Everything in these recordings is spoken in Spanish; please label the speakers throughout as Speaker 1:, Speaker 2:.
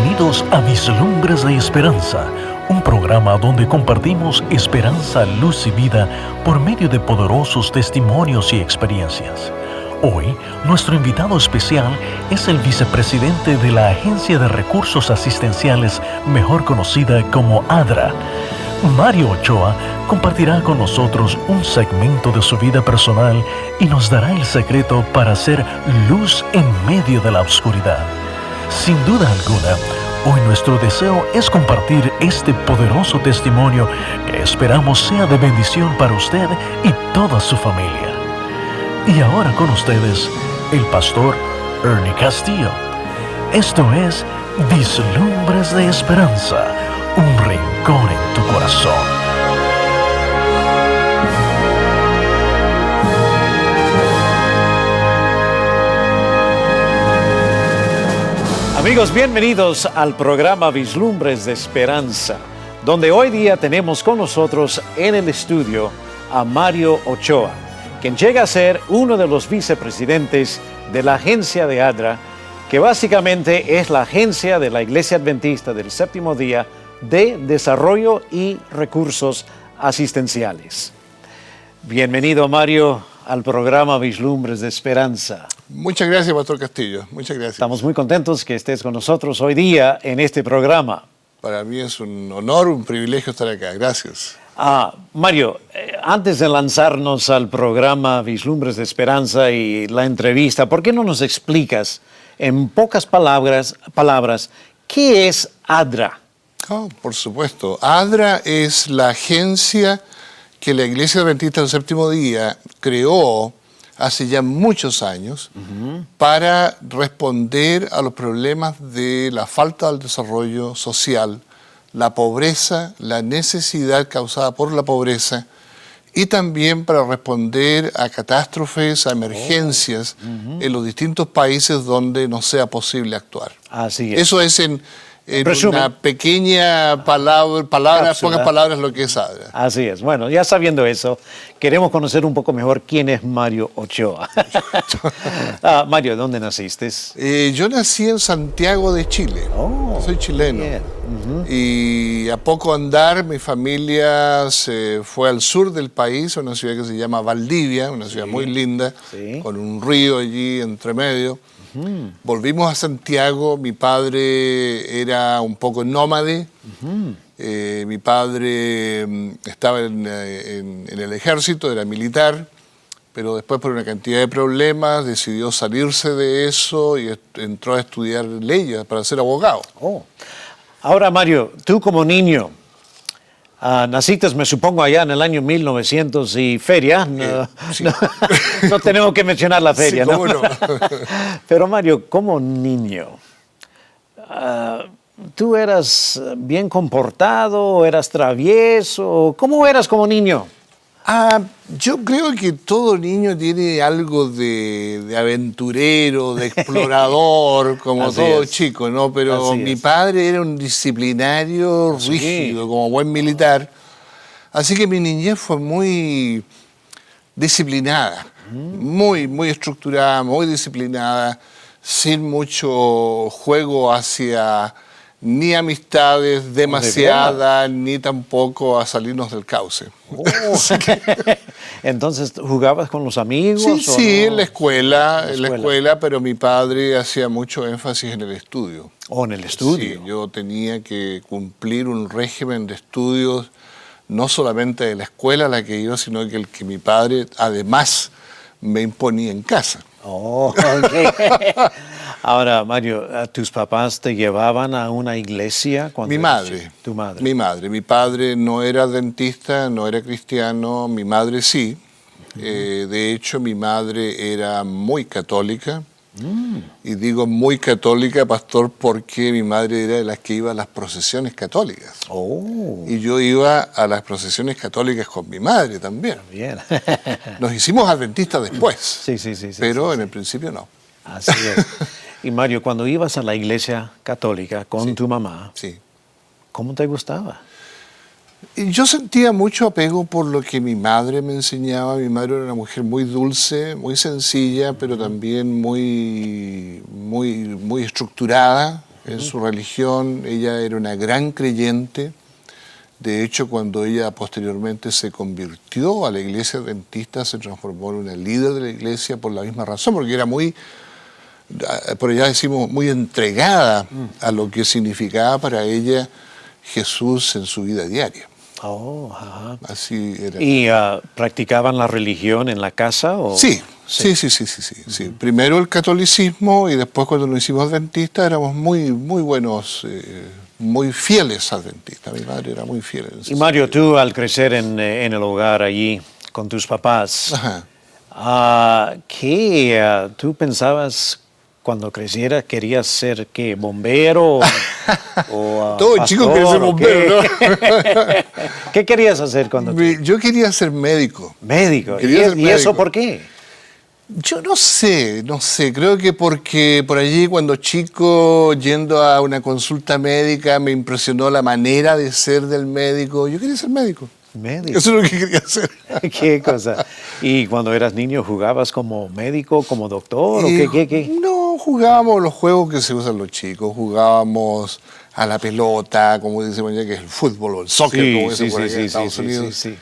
Speaker 1: Bienvenidos a Vislumbres de Esperanza, un programa donde compartimos esperanza, luz y vida por medio de poderosos testimonios y experiencias. Hoy, nuestro invitado especial es el vicepresidente de la Agencia de Recursos Asistenciales, mejor conocida como ADRA. Mario Ochoa compartirá con nosotros un segmento de su vida personal y nos dará el secreto para hacer luz en medio de la oscuridad. Sin duda alguna, hoy nuestro deseo es compartir este poderoso testimonio que esperamos sea de bendición para usted y toda su familia. Y ahora con ustedes, el pastor Ernie Castillo. Esto es Vislumbres de Esperanza, un rincón en tu corazón.
Speaker 2: Amigos, bienvenidos al programa Vislumbres de Esperanza, donde hoy día tenemos con nosotros en el estudio a Mario Ochoa, quien llega a ser uno de los vicepresidentes de la agencia de ADRA, que básicamente es la agencia de la Iglesia Adventista del Séptimo Día de Desarrollo y Recursos Asistenciales. Bienvenido, Mario, al programa Vislumbres de Esperanza.
Speaker 3: Muchas gracias, Pastor Castillo. Muchas gracias.
Speaker 2: Estamos muy contentos que estés con nosotros hoy día en este programa.
Speaker 3: Para mí es un honor, un privilegio estar acá. Gracias.
Speaker 2: Mario, antes de lanzarnos al programa Vislumbres de Esperanza y la entrevista, ¿por qué no nos explicas en pocas palabras qué es ADRA?
Speaker 3: Por supuesto. ADRA es la agencia que la Iglesia Adventista del Séptimo Día creó hace ya muchos años para responder a los problemas de la falta del desarrollo social, la pobreza, la necesidad causada por la pobreza y también para responder a catástrofes, a emergencias en los distintos países donde no sea posible actuar.
Speaker 2: Así es.
Speaker 3: Eso es en una pequeña pocas palabras lo que es ADRA.
Speaker 2: Así es. Bueno, ya sabiendo eso, queremos conocer un poco mejor quién es Mario Ochoa. Mario, ¿dónde naciste?
Speaker 3: Yo nací en Santiago de Chile. Soy chileno. Y a poco andar, mi familia se fue al sur del país, a una ciudad que se llama Valdivia, una ciudad muy linda, con un río allí entre medio. Volvimos a Santiago. Mi padre era un poco nómade. Mi padre estaba en el ejército, era militar, pero después por una cantidad de problemas decidió salirse de eso y entró a estudiar leyes para ser abogado.
Speaker 2: Ahora, Mario, tú como niño, naciste, me supongo, allá en el año 1900 y feria.
Speaker 3: Sí.
Speaker 2: No tenemos que mencionar la feria,
Speaker 3: sí, ¿cómo no?
Speaker 2: Pero Mario, como niño, ¿tú eras bien comportado, eras travieso? ¿Cómo eras como niño?
Speaker 3: Yo creo que todo niño tiene algo de aventurero, de explorador, como todo chico, ¿no? Pero mi padre era un disciplinario rígido, como buen militar. Así que mi niñez fue muy disciplinada, muy estructurada, muy disciplinada, sin mucho juego hacia ni amistades demasiadas, ni tampoco a salirnos del cauce.
Speaker 2: Entonces, ¿jugabas con los amigos?
Speaker 3: Sí,
Speaker 2: no?
Speaker 3: en la escuela, pero mi padre hacía mucho énfasis en el estudio.
Speaker 2: En el estudio.
Speaker 3: Sí, yo tenía que cumplir un régimen de estudios, no solamente de la escuela a la que iba, sino que el que mi padre además me imponía en casa.
Speaker 2: Ahora, Mario, ¿tus papás te llevaban a una iglesia?
Speaker 3: Mi madre.
Speaker 2: ¿Tu madre?
Speaker 3: Mi madre. Mi padre no era adventista, no era cristiano, mi madre sí. De hecho, mi madre era muy católica. Y digo muy católica, pastor, porque mi madre era de las que iba a las procesiones católicas. Y yo iba a las procesiones católicas con mi madre también.
Speaker 2: Bien.
Speaker 3: Nos hicimos adventistas después.
Speaker 2: Sí.
Speaker 3: Pero en el principio no.
Speaker 2: Así es. Y Mario, cuando ibas a la iglesia católica con tu mamá, ¿cómo te gustaba?
Speaker 3: Y yo sentía mucho apego por lo que mi madre me enseñaba. Mi madre era una mujer muy dulce, muy sencilla, pero también muy estructurada. en su religión. Ella era una gran creyente. De hecho, cuando ella posteriormente se convirtió a la iglesia adventista, se transformó en una líder de la iglesia por la misma razón, porque era muy, por allá decimos, muy entregada a lo que significaba para ella Jesús en su vida diaria.
Speaker 2: Oh, ajá.
Speaker 3: Así era.
Speaker 2: ¿Y practicaban la religión en la casa? ¿O?
Speaker 3: Sí. Sí. Primero el catolicismo y después cuando nos hicimos adventistas éramos muy buenos, muy fieles adventistas. Mi madre era muy fiel.
Speaker 2: Y Mario, tú al crecer en el hogar allí con tus papás, ¿qué tú pensabas cuando crecieras? ¿Querías ser qué, bombero?
Speaker 3: Todo chico quería ser bombero, ¿no?
Speaker 2: ¿Qué querías hacer cuando
Speaker 3: Yo quería ser médico.
Speaker 2: Médico. ¿Y eso por qué?
Speaker 3: Yo no sé, creo que porque por allí cuando chico, yendo a una consulta médica, me impresionó la manera de ser del médico. Yo quería ser médico.
Speaker 2: Médico.
Speaker 3: Eso es lo que quería hacer.
Speaker 2: ¿Qué cosa? ¿Y cuando eras niño jugabas como médico, como doctor? ¿O qué?
Speaker 3: No, jugábamos los juegos que se usan los chicos, jugábamos a la pelota, como decimos ya, que es el fútbol o el soccer, como dicen por allá en Estados Unidos.
Speaker 2: Sí.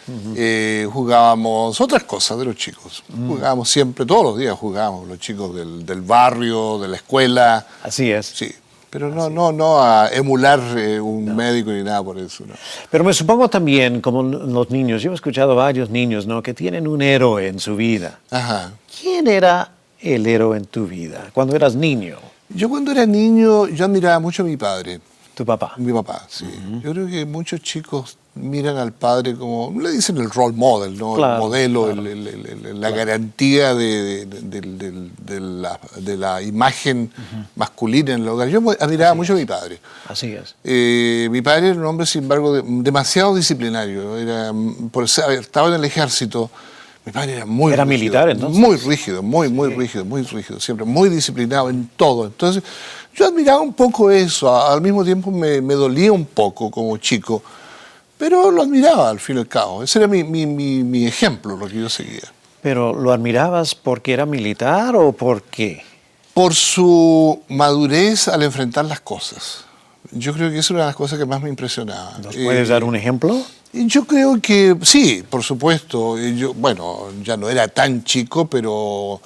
Speaker 3: Jugábamos otras cosas de los chicos. Jugábamos siempre, todos los días jugábamos, los chicos del barrio, de la escuela.
Speaker 2: Así es.
Speaker 3: Sí. Pero no a emular un médico ni nada por eso. ¿No?
Speaker 2: Pero me supongo también, como los niños, yo he escuchado varios niños, ¿no?, que tienen un héroe en su vida.
Speaker 3: Ajá.
Speaker 2: ¿Quién era el héroe en tu vida cuando eras niño?
Speaker 3: Yo cuando era niño, yo admiraba mucho a mi padre.
Speaker 2: ¿Tu papá?
Speaker 3: Mi papá, sí. Yo creo que muchos chicos miran al padre como, le dicen el role model, ¿no?
Speaker 2: Claro,
Speaker 3: el modelo,
Speaker 2: claro.
Speaker 3: la garantía de la imagen masculina en el hogar. Yo admiraba mucho a mi padre.
Speaker 2: Así es.
Speaker 3: Mi padre era un hombre, sin embargo, demasiado disciplinario. Estaba en el ejército. Mi padre era muy
Speaker 2: ¿Era
Speaker 3: rígido,
Speaker 2: militar entonces?
Speaker 3: Muy rígido, muy rígido, siempre muy disciplinado en todo. Entonces, yo admiraba un poco eso, al mismo tiempo me dolía un poco como chico, pero lo admiraba al fin y al cabo. Ese era mi ejemplo, lo que yo seguía.
Speaker 2: ¿Pero lo admirabas porque era militar o por qué?
Speaker 3: Por su madurez al enfrentar las cosas. Yo creo que esa es una de las cosas que más me impresionaba.
Speaker 2: ¿Nos puedes dar un ejemplo?
Speaker 3: Yo creo que sí, por supuesto. Bueno, ya no era tan chico, pero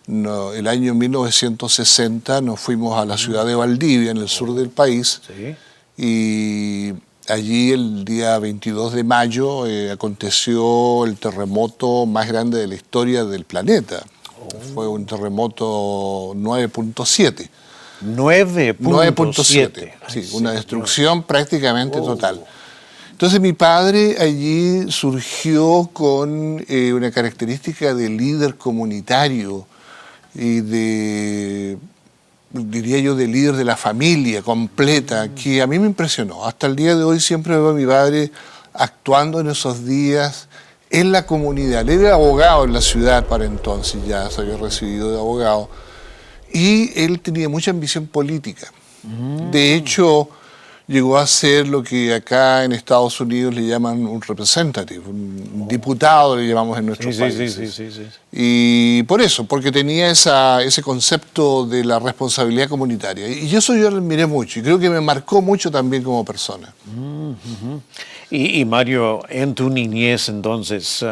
Speaker 3: el año 1960 nos fuimos a la ciudad de Valdivia, en el sur del país.
Speaker 2: Sí.
Speaker 3: Y allí el día 22 de mayo aconteció el terremoto más grande de la historia del planeta. Fue un terremoto 9.7. 9.7, sí, una destrucción prácticamente total. Entonces mi padre allí surgió con una característica de líder comunitario y diría yo, de líder de la familia completa, que a mí me impresionó. Hasta el día de hoy siempre veo a mi padre actuando en esos días en la comunidad. Él era abogado en la ciudad para entonces, ya se había recibido de abogado. Y él tenía mucha ambición política. De hecho, llegó a ser lo que acá en Estados Unidos le llaman un representative, un diputado le llamamos en nuestro país.
Speaker 2: Sí.
Speaker 3: Y por eso, porque tenía ese concepto de la responsabilidad comunitaria. Y eso yo lo admiré mucho y creo que me marcó mucho también como persona.
Speaker 2: Y Mario, en tu niñez entonces,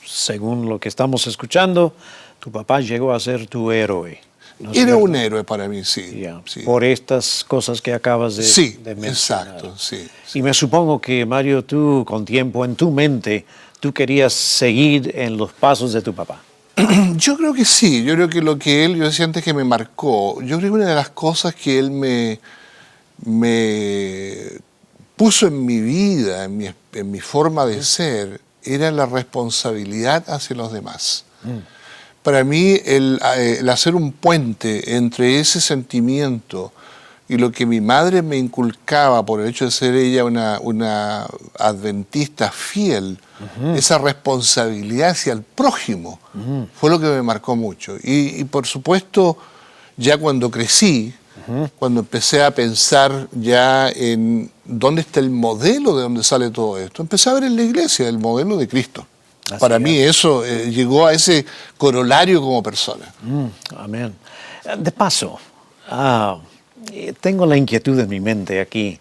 Speaker 2: según lo que estamos escuchando, tu papá llegó a ser tu héroe. ¿No
Speaker 3: Era un héroe para mí, sí, sí.
Speaker 2: Por estas cosas que acabas de mencionar.
Speaker 3: Exacto, sí.
Speaker 2: Y me supongo que, Mario, tú con tiempo en tu mente, tú querías seguir en los pasos de tu papá.
Speaker 3: Yo creo que sí, yo creo que lo que yo decía antes que me marcó, yo creo que una de las cosas que él me puso en mi vida, en mi forma de ser, era la responsabilidad hacia los demás. Para mí, el hacer un puente entre ese sentimiento y lo que mi madre me inculcaba por el hecho de ser ella una adventista fiel, esa responsabilidad hacia el prójimo, fue lo que me marcó mucho. Y por supuesto, ya cuando crecí, cuando empecé a pensar ya en dónde está el modelo de dónde sale todo esto, empecé a ver en la iglesia el modelo de Cristo. Para mí eso llegó a ese corolario como persona.
Speaker 2: Amén. De paso, Tengo la inquietud en mi mente aquí.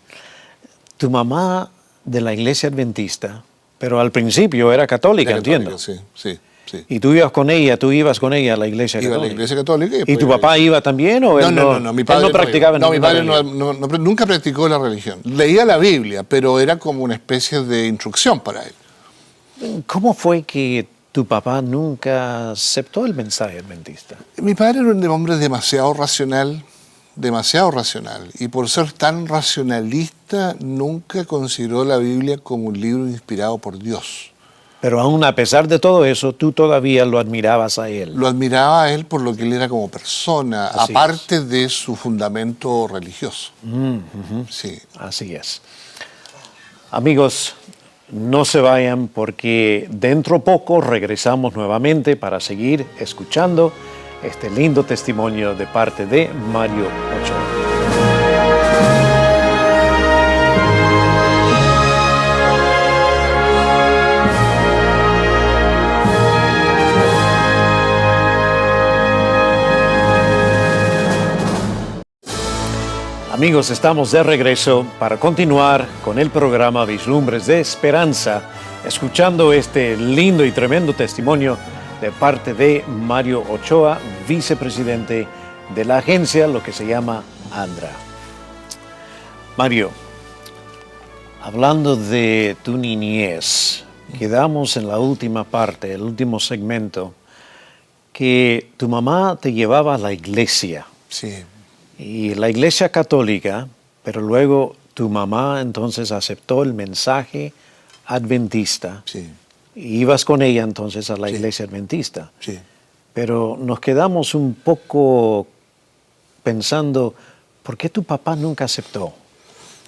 Speaker 2: Tu mamá de la iglesia adventista, pero al principio era católica, entiendo.
Speaker 3: Sí, sí. Sí.
Speaker 2: Y tú ibas con ella a la iglesia
Speaker 3: Iba
Speaker 2: católica.
Speaker 3: a la iglesia católica.
Speaker 2: ¿Y tu papá iba también o él
Speaker 3: no, mi padre
Speaker 2: él no practicaba
Speaker 3: no, mi padre
Speaker 2: religión?
Speaker 3: nunca practicó la religión. Leía la Biblia, pero era como una especie de instrucción para él.
Speaker 2: ¿Cómo fue que tu papá nunca aceptó el mensaje adventista?
Speaker 3: Mi padre era un hombre demasiado racional, y por ser tan racionalista nunca consideró la Biblia como un libro inspirado por Dios.
Speaker 2: Pero aún a pesar de todo eso, tú todavía lo admirabas a él.
Speaker 3: Lo admiraba a él por lo que él era como persona,
Speaker 2: Así
Speaker 3: aparte de su fundamento religioso. Sí.
Speaker 2: Así es. Amigos, no se vayan porque dentro poco regresamos nuevamente para seguir escuchando este lindo testimonio de parte de Mario Ochoa. Amigos, estamos de regreso para continuar con el programa Vislumbres de Esperanza, escuchando este lindo y tremendo testimonio de parte de Mario Ochoa, vicepresidente de la agencia, lo que se llama ANDRA. Mario, hablando de tu niñez, quedamos en la última parte, el último segmento, que tu mamá te llevaba a la iglesia.
Speaker 3: Sí.
Speaker 2: Y la iglesia católica, pero luego tu mamá entonces aceptó el mensaje adventista.
Speaker 3: Sí.
Speaker 2: Y ibas con ella entonces a la
Speaker 3: Sí.
Speaker 2: iglesia adventista.
Speaker 3: Sí.
Speaker 2: Pero nos quedamos un poco pensando, ¿por qué tu papá nunca aceptó?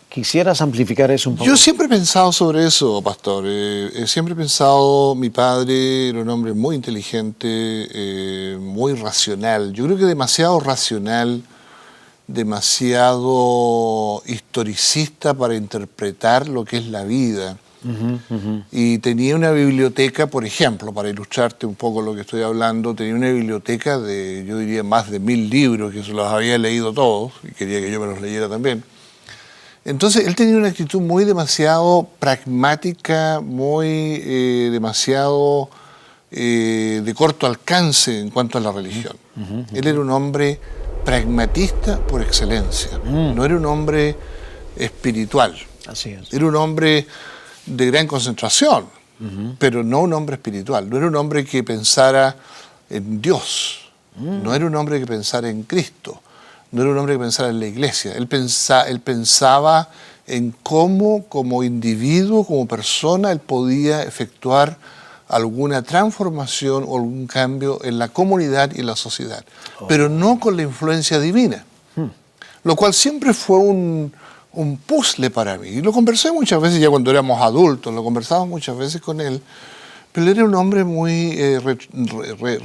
Speaker 2: ¿Quisieras amplificar eso un poco?
Speaker 3: Yo siempre he pensado sobre eso, pastor. Siempre he pensado, mi padre era un hombre muy inteligente, muy racional. Yo creo que demasiado racional, demasiado historicista para interpretar lo que es la vida. Y tenía una biblioteca, por ejemplo, para ilustrarte un poco lo que estoy hablando, tenía una biblioteca de, yo diría, más de 1000 libros, que se los había leído todos, y quería que yo me los leyera también. Entonces, él tenía una actitud muy demasiado pragmática, muy demasiado de corto alcance en cuanto a la religión. Él era un hombre pragmatista por excelencia, no era un hombre espiritual.
Speaker 2: Así es.
Speaker 3: Era un hombre de gran concentración, pero no un hombre espiritual. No era un hombre que pensara en Dios, no era un hombre que pensara en Cristo, no era un hombre que pensara en la iglesia. Él pensaba en cómo, como individuo, como persona, él podía efectuar alguna transformación o algún cambio en la comunidad y en la sociedad, pero no con la influencia divina, lo cual siempre fue un puzzle para mí. Y lo conversé muchas veces ya cuando éramos adultos, lo conversaba muchas veces con él, pero él era un hombre muy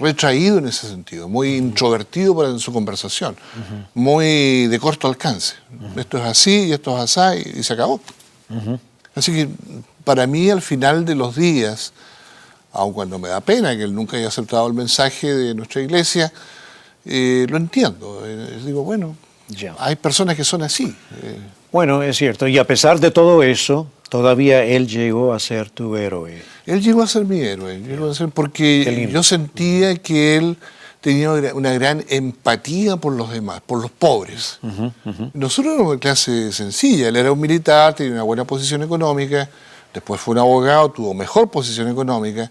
Speaker 3: retraído en ese sentido, muy introvertido en su conversación, muy de corto alcance. Esto es así y esto es así y se acabó. Así que para mí al final de los días, aun cuando me da pena que él nunca haya aceptado el mensaje de nuestra iglesia, lo entiendo. Digo, bueno, hay personas que son así.
Speaker 2: Bueno, es cierto. Y a pesar de todo eso, todavía él llegó a ser tu héroe.
Speaker 3: Él llegó a ser mi héroe, porque yo sentía que él tenía una gran empatía por los demás, por los pobres. Nosotros éramos de clase sencilla. Él era un militar, tenía una buena posición económica, después fue un abogado, tuvo mejor posición económica,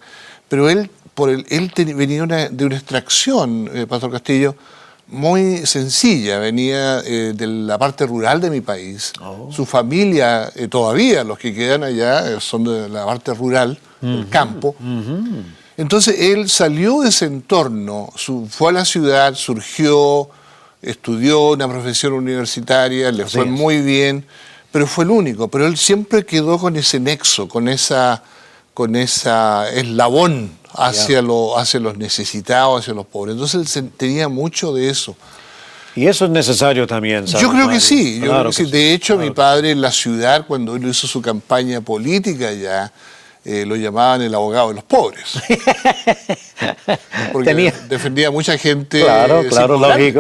Speaker 3: pero él venía de una extracción, Pastor Castillo, muy sencilla. Venía de la parte rural de mi país. Su familia, todavía los que quedan allá, son de la parte rural, del campo. Entonces él salió de ese entorno, fue a la ciudad, surgió, estudió una profesión universitaria, le fue muy bien, pero fue el único. Pero él siempre quedó con ese nexo, con esa eslabón hacia los necesitados, hacia los pobres. Entonces él tenía mucho de eso.
Speaker 2: Y eso es necesario también, ¿sabes?
Speaker 3: Yo creo que sí.
Speaker 2: Claro que sí.
Speaker 3: De hecho, mi padre en la ciudad, cuando él hizo su campaña política ya, lo llamaban el abogado de los pobres. Porque defendía a mucha gente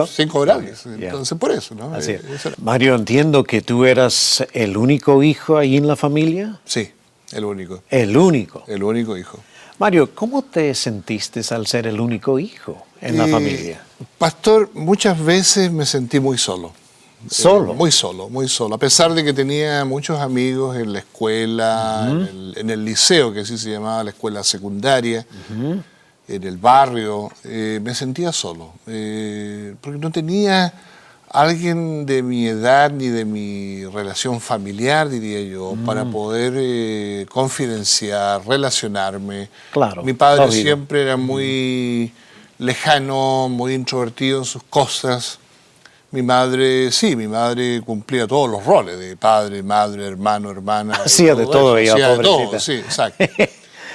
Speaker 3: sin cobrarles. Entonces, por eso, ¿no?
Speaker 2: Así es. Mario, entiendo que tú eras el único hijo ahí en la familia.
Speaker 3: Sí, el único.
Speaker 2: El único.
Speaker 3: El único hijo.
Speaker 2: Mario, ¿cómo te sentiste al ser el único hijo en la familia?
Speaker 3: Pastor, muchas veces me sentí muy solo.
Speaker 2: ¿Solo?
Speaker 3: Muy solo, muy solo. A pesar de que tenía muchos amigos en la escuela, en el liceo, que así se llamaba la escuela secundaria, en el barrio, me sentía solo. Porque no tenía alguien de mi edad ni de mi relación familiar, diría yo, para poder confidenciar, relacionarme.
Speaker 2: Claro.
Speaker 3: Mi padre siempre era muy lejano, muy introvertido en sus cosas. Mi madre cumplía todos los roles de padre, madre, hermano, hermana.
Speaker 2: Hacía de todo ella, pobrecita.
Speaker 3: De todo, sí, exacto.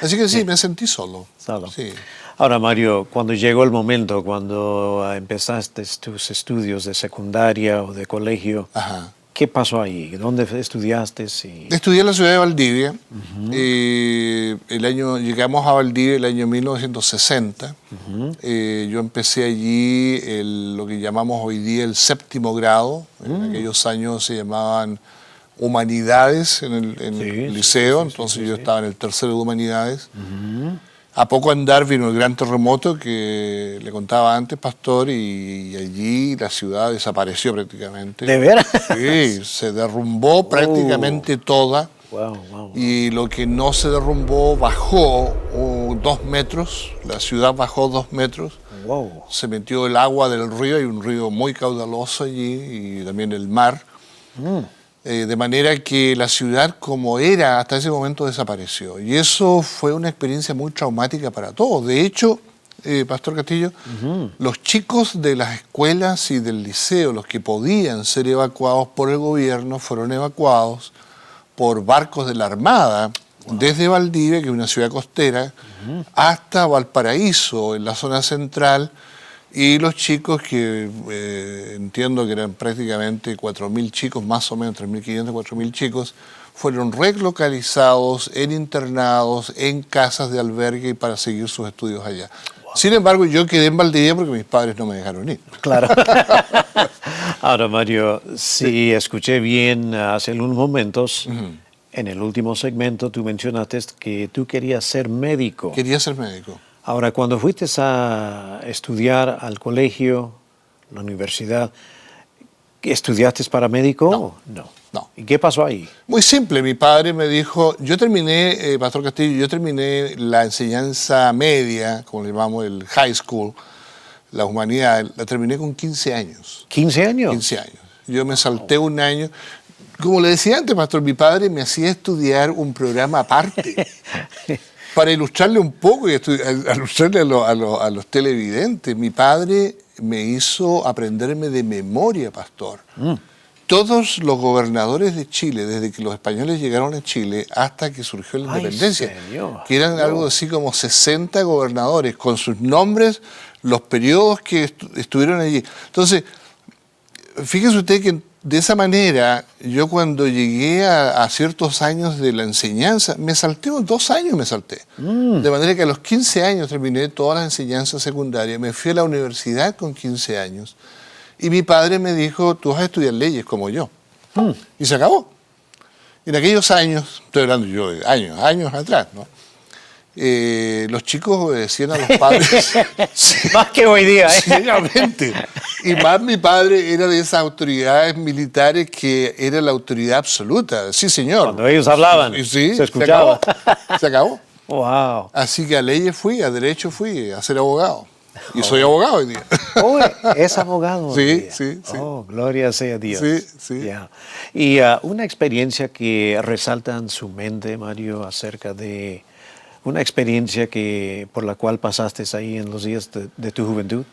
Speaker 3: Así que sí, me sentí solo. Sí.
Speaker 2: Ahora, Mario, cuando llegó el momento, cuando empezaste tus estudios de secundaria o de colegio, ¿qué pasó ahí? ¿Dónde estudiaste?
Speaker 3: Estudié en la ciudad de Valdivia. Llegamos a Valdivia el año 1960. Yo empecé allí lo que llamamos hoy día el 7º grado. En aquellos años se llamaban Humanidades en el liceo, entonces yo estaba en el 3º de Humanidades. A poco andar vino el gran terremoto que le contaba antes, Pastor, y allí la ciudad desapareció prácticamente.
Speaker 2: ¿De veras?
Speaker 3: Sí, se derrumbó prácticamente toda.
Speaker 2: Wow.
Speaker 3: Y lo que no se derrumbó bajó 2 metros, la ciudad bajó 2 metros.
Speaker 2: Wow.
Speaker 3: Se metió el agua del río, hay un río muy caudaloso allí, y también el mar. De manera que la ciudad como era hasta ese momento desapareció. Y eso fue una experiencia muy traumática para todos. De hecho, Pastor Castillo, los chicos de las escuelas y del liceo, los que podían ser evacuados por el gobierno, fueron evacuados por barcos de la Armada, desde Valdivia, que es una ciudad costera, hasta Valparaíso, en la zona central. Y los chicos que entiendo que eran prácticamente 4.000 chicos, más o menos 3.500, 4.000 chicos, fueron relocalizados en internados, en casas de albergue para seguir sus estudios allá. Sin embargo, yo quedé en Valdivia porque mis padres no me dejaron ir.
Speaker 2: Claro. Ahora, Mario, si escuché bien hace unos momentos, en el último segmento tú mencionaste que tú querías ser médico.
Speaker 3: Quería ser médico.
Speaker 2: Ahora, cuando fuiste a estudiar al colegio, la universidad, ¿estudiaste para médico? No. ¿Y qué pasó ahí?
Speaker 3: Muy simple. Mi padre me dijo, Pastor Castillo, yo terminé la enseñanza media, como le llamamos el high school, la humanidad, la terminé con 15 años.
Speaker 2: ¿15 años?
Speaker 3: 15 años. Yo me salté un año. Como le decía antes, Pastor, mi padre me hacía estudiar un programa aparte. Para ilustrarle un poco y ilustrarle a los televidentes, mi padre me hizo aprenderme de memoria, Pastor. Todos los gobernadores de Chile, desde que los españoles llegaron a Chile hasta que surgió la independencia, que eran algo así como 60 gobernadores, con sus nombres, los periodos que estuvieron allí. Entonces, fíjese usted que de esa manera, yo cuando llegué a ciertos años de la enseñanza, me salté 2 años, De manera que a los 15 años terminé todas las enseñanzas secundarias, me fui a la universidad con 15 años y mi padre me dijo, tú vas a estudiar leyes como yo. Y se acabó. En aquellos años, estoy hablando yo de años atrás, ¿no? Los chicos obedecían a los padres.
Speaker 2: Más que hoy día, ¿eh?
Speaker 3: Seriamente. Y más mi padre era de esas autoridades militares que era la autoridad absoluta. Sí, señor.
Speaker 2: Cuando ellos hablaban,
Speaker 3: sí,
Speaker 2: se escuchaba.
Speaker 3: Se acabó.
Speaker 2: Wow.
Speaker 3: Así que a leyes fui, a derecho fui, a ser abogado. Y soy abogado hoy día.
Speaker 2: Oh, es abogado.
Speaker 3: Sí.
Speaker 2: Oh, gloria sea a Dios.
Speaker 3: Sí.
Speaker 2: Yeah. Y una experiencia que resalta en su mente, Mario, acerca de una experiencia por la cual pasaste ahí en los días de tu juventud.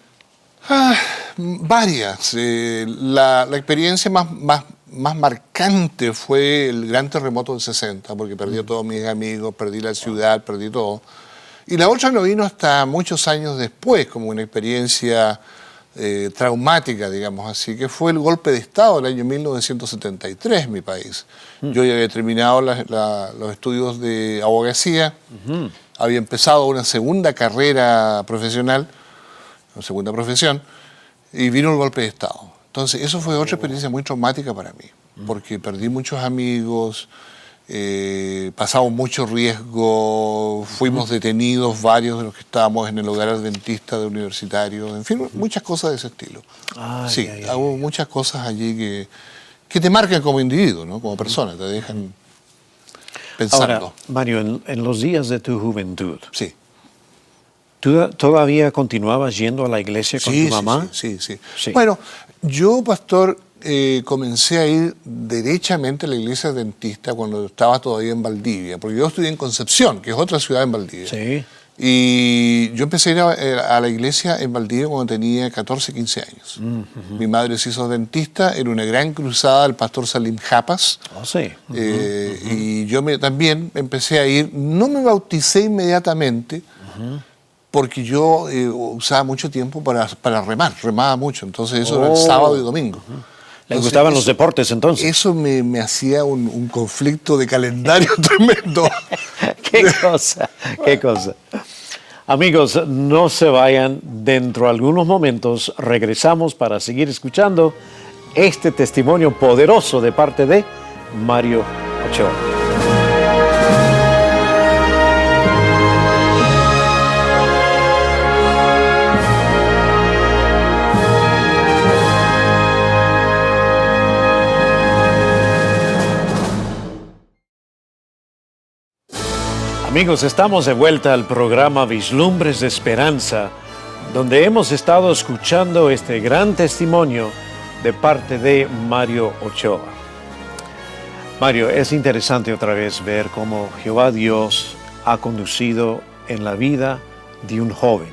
Speaker 3: Varias. La experiencia más marcante fue el gran terremoto del 60, porque perdí a todos mis amigos, perdí la ciudad, perdí todo. Y la otra no vino hasta muchos años después, como una experiencia traumática, digamos así, que fue el golpe de Estado del año 1973 en mi país. Yo ya había terminado los estudios de abogacía, había empezado una segunda carrera profesional, una segunda profesión, y vino el golpe de Estado. Entonces, eso fue otra experiencia muy traumática para mí, porque perdí muchos amigos, pasamos mucho riesgo, fuimos detenidos varios de los que estábamos en el hogar adventista de universitarios, en fin, muchas cosas de ese estilo. Sí, hubo muchas cosas allí que te marcan como individuo, ¿no? Como persona, te dejan pensando.
Speaker 2: Ahora, Mario, en los días de tu juventud,
Speaker 3: Sí.
Speaker 2: ¿tú todavía continuabas yendo a la iglesia con tu mamá?
Speaker 3: Sí.
Speaker 2: Sí.
Speaker 3: Bueno, yo, pastor, comencé a ir derechamente a la iglesia adventista cuando estaba todavía en Valdivia, porque yo estudié en Concepción, que es otra ciudad en Valdivia.
Speaker 2: Sí.
Speaker 3: Y yo empecé a ir a la iglesia en Valdivia cuando tenía 14, 15 años. Mi madre se hizo adventista en una gran cruzada del pastor Salim Japas.
Speaker 2: Oh, sí.
Speaker 3: Y yo también empecé a ir, no me bauticé inmediatamente, porque yo usaba mucho tiempo para remaba mucho, entonces eso era el sábado y domingo.
Speaker 2: ¿Le
Speaker 3: Entonces,
Speaker 2: gustaban los deportes entonces?
Speaker 3: Eso me hacía un conflicto de calendario tremendo.
Speaker 2: Qué cosa. Amigos, no se vayan. Dentro de algunos momentos regresamos para seguir escuchando este testimonio poderoso de parte de Mario Ochoa. Amigos, estamos de vuelta al programa Vislumbres de Esperanza, donde hemos estado escuchando este gran testimonio de parte de Mario Ochoa. Mario, es interesante otra vez ver cómo Jehová Dios ha conducido en la vida de un joven,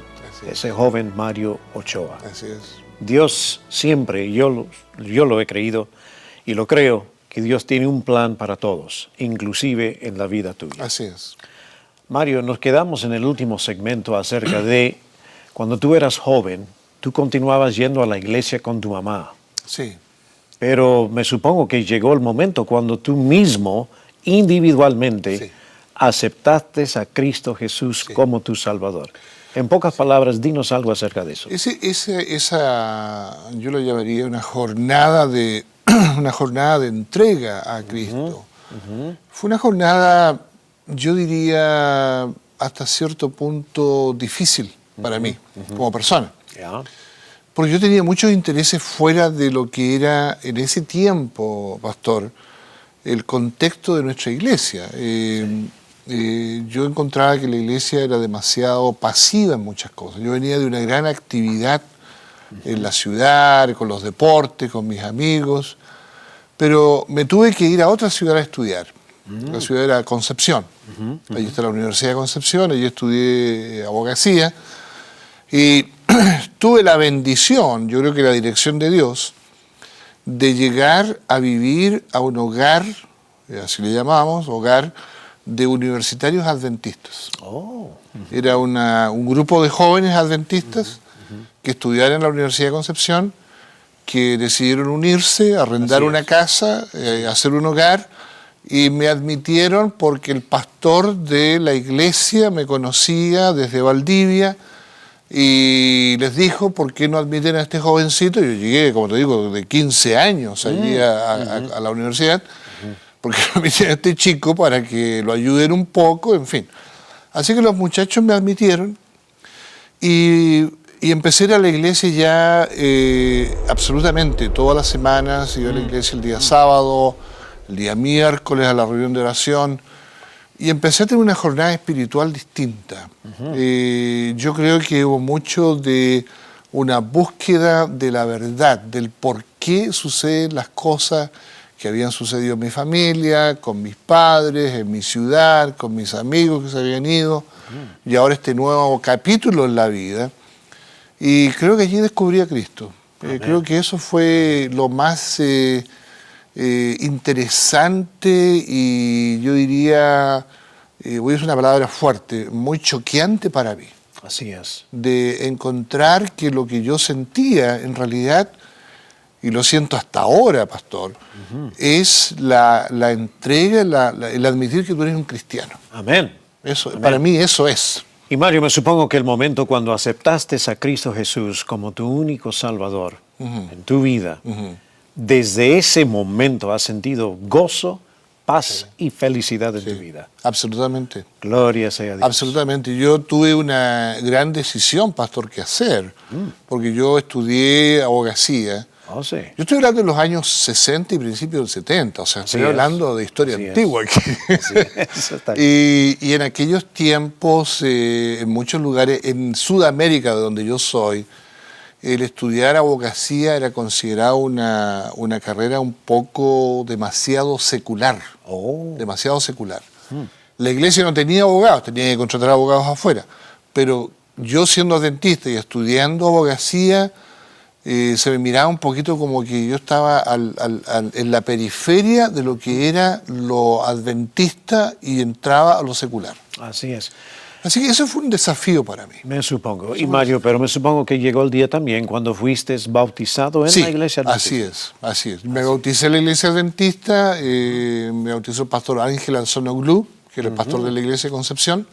Speaker 2: ese joven Mario Ochoa.
Speaker 3: Así es.
Speaker 2: Dios siempre, yo lo he creído y lo creo, que Dios tiene un plan para todos, inclusive en la vida tuya.
Speaker 3: Así es.
Speaker 2: Mario, nos quedamos en el último segmento acerca de cuando tú eras joven, tú continuabas yendo a la iglesia con tu mamá.
Speaker 3: Sí.
Speaker 2: Pero me supongo que llegó el momento cuando tú mismo, individualmente, aceptaste a Cristo Jesús como tu Salvador. En pocas palabras, dinos algo acerca de eso.
Speaker 3: Esa yo lo llamaría una jornada de entrega a Cristo. Fue una jornada, yo diría, hasta cierto punto difícil para mí, como persona. Porque yo tenía muchos intereses fuera de lo que era en ese tiempo, pastor, el contexto de nuestra iglesia. Yo encontraba que la iglesia era demasiado pasiva en muchas cosas. Yo venía de una gran actividad en la ciudad, con los deportes, con mis amigos, pero me tuve que ir a otra ciudad a estudiar. La ciudad era Concepción. Allí está la Universidad de Concepción, allí estudié abogacía y tuve la bendición, yo creo que la dirección de Dios, de llegar a vivir a un hogar, así le llamamos, hogar de universitarios adventistas. Era un grupo de jóvenes adventistas que estudiaban en la Universidad de Concepción, que decidieron unirse, arrendar una casa, hacer un hogar, y me admitieron porque el pastor de la iglesia me conocía desde Valdivia y les dijo, ¿por qué no admiten a este jovencito? Yo llegué, como te digo, de 15 años allí a la universidad, porque no admitían a este chico para que lo ayuden un poco, en fin. Así que los muchachos me admitieron y empecé a ir a la iglesia ya absolutamente, todas las semanas, iba a la iglesia el día sábado, el día miércoles a la reunión de oración, y empecé a tener una jornada espiritual distinta. Yo creo que hubo mucho de una búsqueda de la verdad, del por qué suceden las cosas que habían sucedido en mi familia, con mis padres, en mi ciudad, con mis amigos que se habían ido, y ahora este nuevo capítulo en la vida. Y creo que allí descubrí a Cristo. Creo que eso fue lo más interesante y yo diría, voy a usar una palabra fuerte, muy choqueante para mí.
Speaker 2: Así es.
Speaker 3: de encontrar que lo que yo sentía en realidad, y lo siento hasta ahora, pastor, es la entrega, el admitir que tú eres un cristiano.
Speaker 2: Amén.
Speaker 3: Eso,
Speaker 2: Amén.
Speaker 3: para mí eso es.
Speaker 2: Y Mario, me supongo que el momento cuando aceptaste a Cristo Jesús como tu único Salvador en tu vida, desde ese momento has sentido gozo, paz y felicidad en tu vida.
Speaker 3: Absolutamente.
Speaker 2: Gloria sea a Dios.
Speaker 3: Absolutamente. Yo tuve una gran decisión, pastor, que hacer, porque yo estudié abogacía.
Speaker 2: Oh, sí.
Speaker 3: Yo estoy hablando de los años 60 y principios del 70, o sea,
Speaker 2: Así
Speaker 3: estoy
Speaker 2: es.
Speaker 3: hablando de historia
Speaker 2: Así es.
Speaker 3: antigua aquí.
Speaker 2: Sí, eso está bien.
Speaker 3: Y en aquellos tiempos, en muchos lugares, en Sudamérica, de donde yo soy, el estudiar abogacía era considerado una carrera un poco demasiado secular.
Speaker 2: Oh.
Speaker 3: Demasiado secular. La iglesia no tenía abogados, tenía que contratar abogados afuera. Pero yo siendo adventista y estudiando abogacía, se me miraba un poquito como que yo estaba en la periferia de lo que era lo adventista y entraba a lo secular.
Speaker 2: Así es.
Speaker 3: Así que eso fue un desafío para mí.
Speaker 2: Me supongo. Y Mario, pero me supongo que llegó el día también cuando fuiste bautizado en
Speaker 3: Sí,
Speaker 2: la iglesia adventista.
Speaker 3: así es. Me bauticé en la iglesia adventista, me bautizó el pastor Ángel Alzonoglu, que era el pastor de la iglesia de Concepción,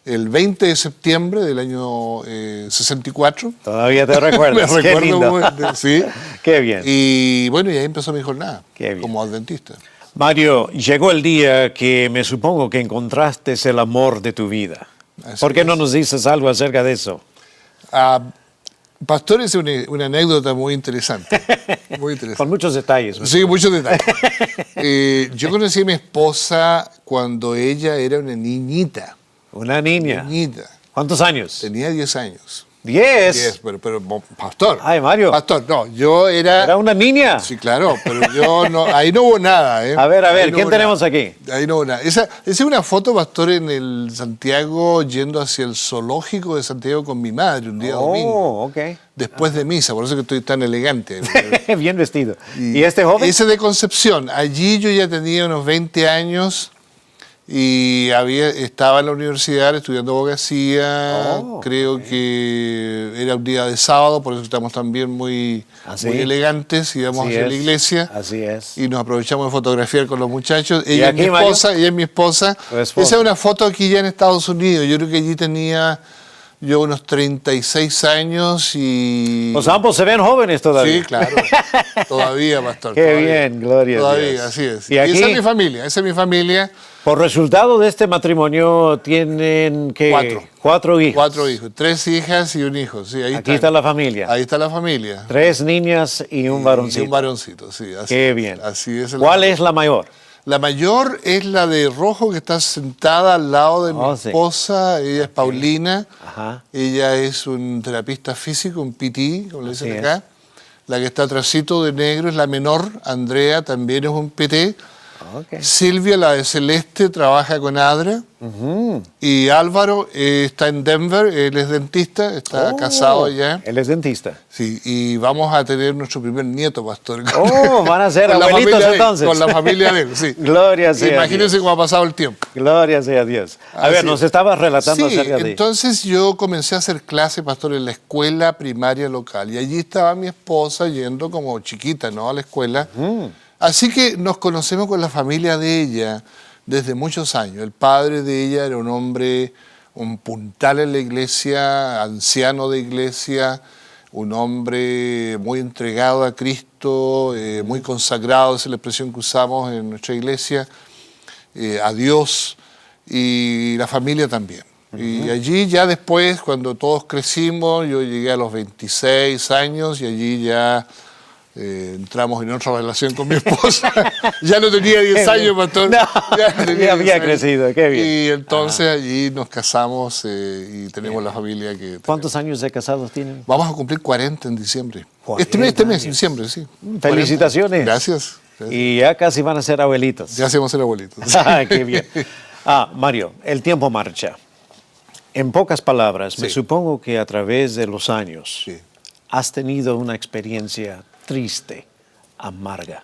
Speaker 3: el 20 de septiembre del año 64.
Speaker 2: Todavía te recuerdas.
Speaker 3: Me
Speaker 2: Qué
Speaker 3: recuerdo
Speaker 2: lindo.
Speaker 3: muy bien, sí.
Speaker 2: Qué bien.
Speaker 3: Y bueno, y ahí empezó mi jornada
Speaker 2: Qué bien.
Speaker 3: como adventista.
Speaker 2: Mario, llegó el día que me supongo que encontraste el amor de tu vida.
Speaker 3: Así
Speaker 2: ¿Por qué
Speaker 3: es.
Speaker 2: no nos dices algo acerca de eso?
Speaker 3: Pastor, es una anécdota muy interesante. Muy interesante.
Speaker 2: Con muchos detalles.
Speaker 3: Sí, muchos detalles. Yo conocí a mi esposa cuando ella era una niñita.
Speaker 2: Una niña.
Speaker 3: Niñita.
Speaker 2: ¿Cuántos años?
Speaker 3: Tenía 10 años.
Speaker 2: 10.
Speaker 3: 10, pero pastor.
Speaker 2: Ay, Mario.
Speaker 3: Pastor, no, yo era...
Speaker 2: Era una niña.
Speaker 3: Sí, claro, pero yo no... Ahí no hubo nada, ¿eh?
Speaker 2: A ver,
Speaker 3: Ahí no
Speaker 2: ¿quién
Speaker 3: hubo
Speaker 2: tenemos
Speaker 3: nada.
Speaker 2: aquí?
Speaker 3: Ahí no hubo nada. Esa es una foto, pastor, en el Santiago, yendo hacia el zoológico de Santiago con mi madre un día domingo.
Speaker 2: Oh, ok.
Speaker 3: Después de misa, por eso que estoy tan elegante.
Speaker 2: Bien vestido. ¿Y este joven?
Speaker 3: Ese de Concepción. Allí yo ya tenía unos 20 años y estaba en la universidad estudiando abogacía.
Speaker 2: Oh,
Speaker 3: Creo que era un día de sábado, por eso estamos también muy
Speaker 2: ¿sí?
Speaker 3: muy elegantes. Íbamos
Speaker 2: Así
Speaker 3: hacia la
Speaker 2: es.
Speaker 3: iglesia
Speaker 2: Así es.
Speaker 3: y nos aprovechamos de fotografiar con los muchachos.
Speaker 2: ¿Y
Speaker 3: Ella es
Speaker 2: aquí,
Speaker 3: mi
Speaker 2: Mario?
Speaker 3: esposa, ella es mi esposa.
Speaker 2: Tu esposa.
Speaker 3: Esa es una foto aquí ya en Estados Unidos. Yo creo que allí tenía yo unos 36 años y...
Speaker 2: Los ambos se ven jóvenes todavía.
Speaker 3: Sí, claro. Todavía, pastor.
Speaker 2: Qué
Speaker 3: todavía.
Speaker 2: bien, gloria a
Speaker 3: Todavía,
Speaker 2: Dios.
Speaker 3: así es.
Speaker 2: ¿Y
Speaker 3: Y
Speaker 2: aquí?
Speaker 3: esa es mi familia, esa es mi familia.
Speaker 2: Por resultado de este matrimonio tienen que 4 hijos.
Speaker 3: 4 hijos, 3 hijas y un hijo. Sí, ahí
Speaker 2: Aquí está la familia.
Speaker 3: Ahí está la familia.
Speaker 2: 3 niñas y un varoncito.
Speaker 3: Y un varoncito, sí. Así
Speaker 2: Qué
Speaker 3: es,
Speaker 2: bien.
Speaker 3: Así es.
Speaker 2: ¿Cuál es la mayor?
Speaker 3: La mayor es la de rojo que está sentada al lado de mi
Speaker 2: Oh, sí.
Speaker 3: esposa. Ella es Paulina.
Speaker 2: Ajá.
Speaker 3: Ella es un terapista físico, un PT, como le dicen
Speaker 2: Así
Speaker 3: acá. La que está atrásito de negro es la menor. Andrea también es un PT.
Speaker 2: Ok.
Speaker 3: Silvia, la de Celeste, trabaja con ADRA. Y Álvaro está en Denver, él es dentista, está casado allá.
Speaker 2: Él es dentista.
Speaker 3: Sí, y vamos a tener nuestro primer nieto, pastor.
Speaker 2: Oh, van a ser
Speaker 3: Con la
Speaker 2: abuelitos
Speaker 3: familia de él,
Speaker 2: entonces.
Speaker 3: con la familia de él, sí.
Speaker 2: Gloria sea
Speaker 3: Imagínense
Speaker 2: Dios.
Speaker 3: cómo ha pasado el tiempo.
Speaker 2: Gloria sea a Dios. A ver,
Speaker 3: Así
Speaker 2: nos
Speaker 3: es.
Speaker 2: estabas relatando
Speaker 3: Sí,
Speaker 2: acerca de...
Speaker 3: entonces yo comencé a hacer clase, pastor, en la escuela primaria local. Y allí estaba mi esposa yendo como chiquita, ¿no? A la escuela. Así que nos conocemos con la familia de ella desde muchos años. El padre de ella era un hombre, un puntal en la iglesia, anciano de iglesia, un hombre muy entregado a Cristo, muy consagrado, esa es la expresión que usamos en nuestra iglesia, a Dios, y la familia también. Y allí ya después, cuando todos crecimos, yo llegué a los 26 años y allí ya entramos en otra relación con mi esposa. Ya no tenía 10 años, pastor.
Speaker 2: No,
Speaker 3: ya no tenía
Speaker 2: ya había
Speaker 3: 10 años.
Speaker 2: crecido, qué bien.
Speaker 3: Y entonces allí nos casamos y tenemos la familia que tenemos.
Speaker 2: ¿Cuántos años de casados tienen?
Speaker 3: Vamos a cumplir 40 en diciembre.
Speaker 2: 40
Speaker 3: Este mes, en
Speaker 2: años.
Speaker 3: diciembre, sí.
Speaker 2: Felicitaciones.
Speaker 3: 40. Gracias.
Speaker 2: Y ya casi van a ser abuelitos.
Speaker 3: Ya hacemos el abuelito.
Speaker 2: Ah, qué bien. Mario, el tiempo marcha. En pocas palabras, me
Speaker 3: Sí.
Speaker 2: supongo que a través de los años
Speaker 3: Sí.
Speaker 2: has tenido una experiencia triste, amarga.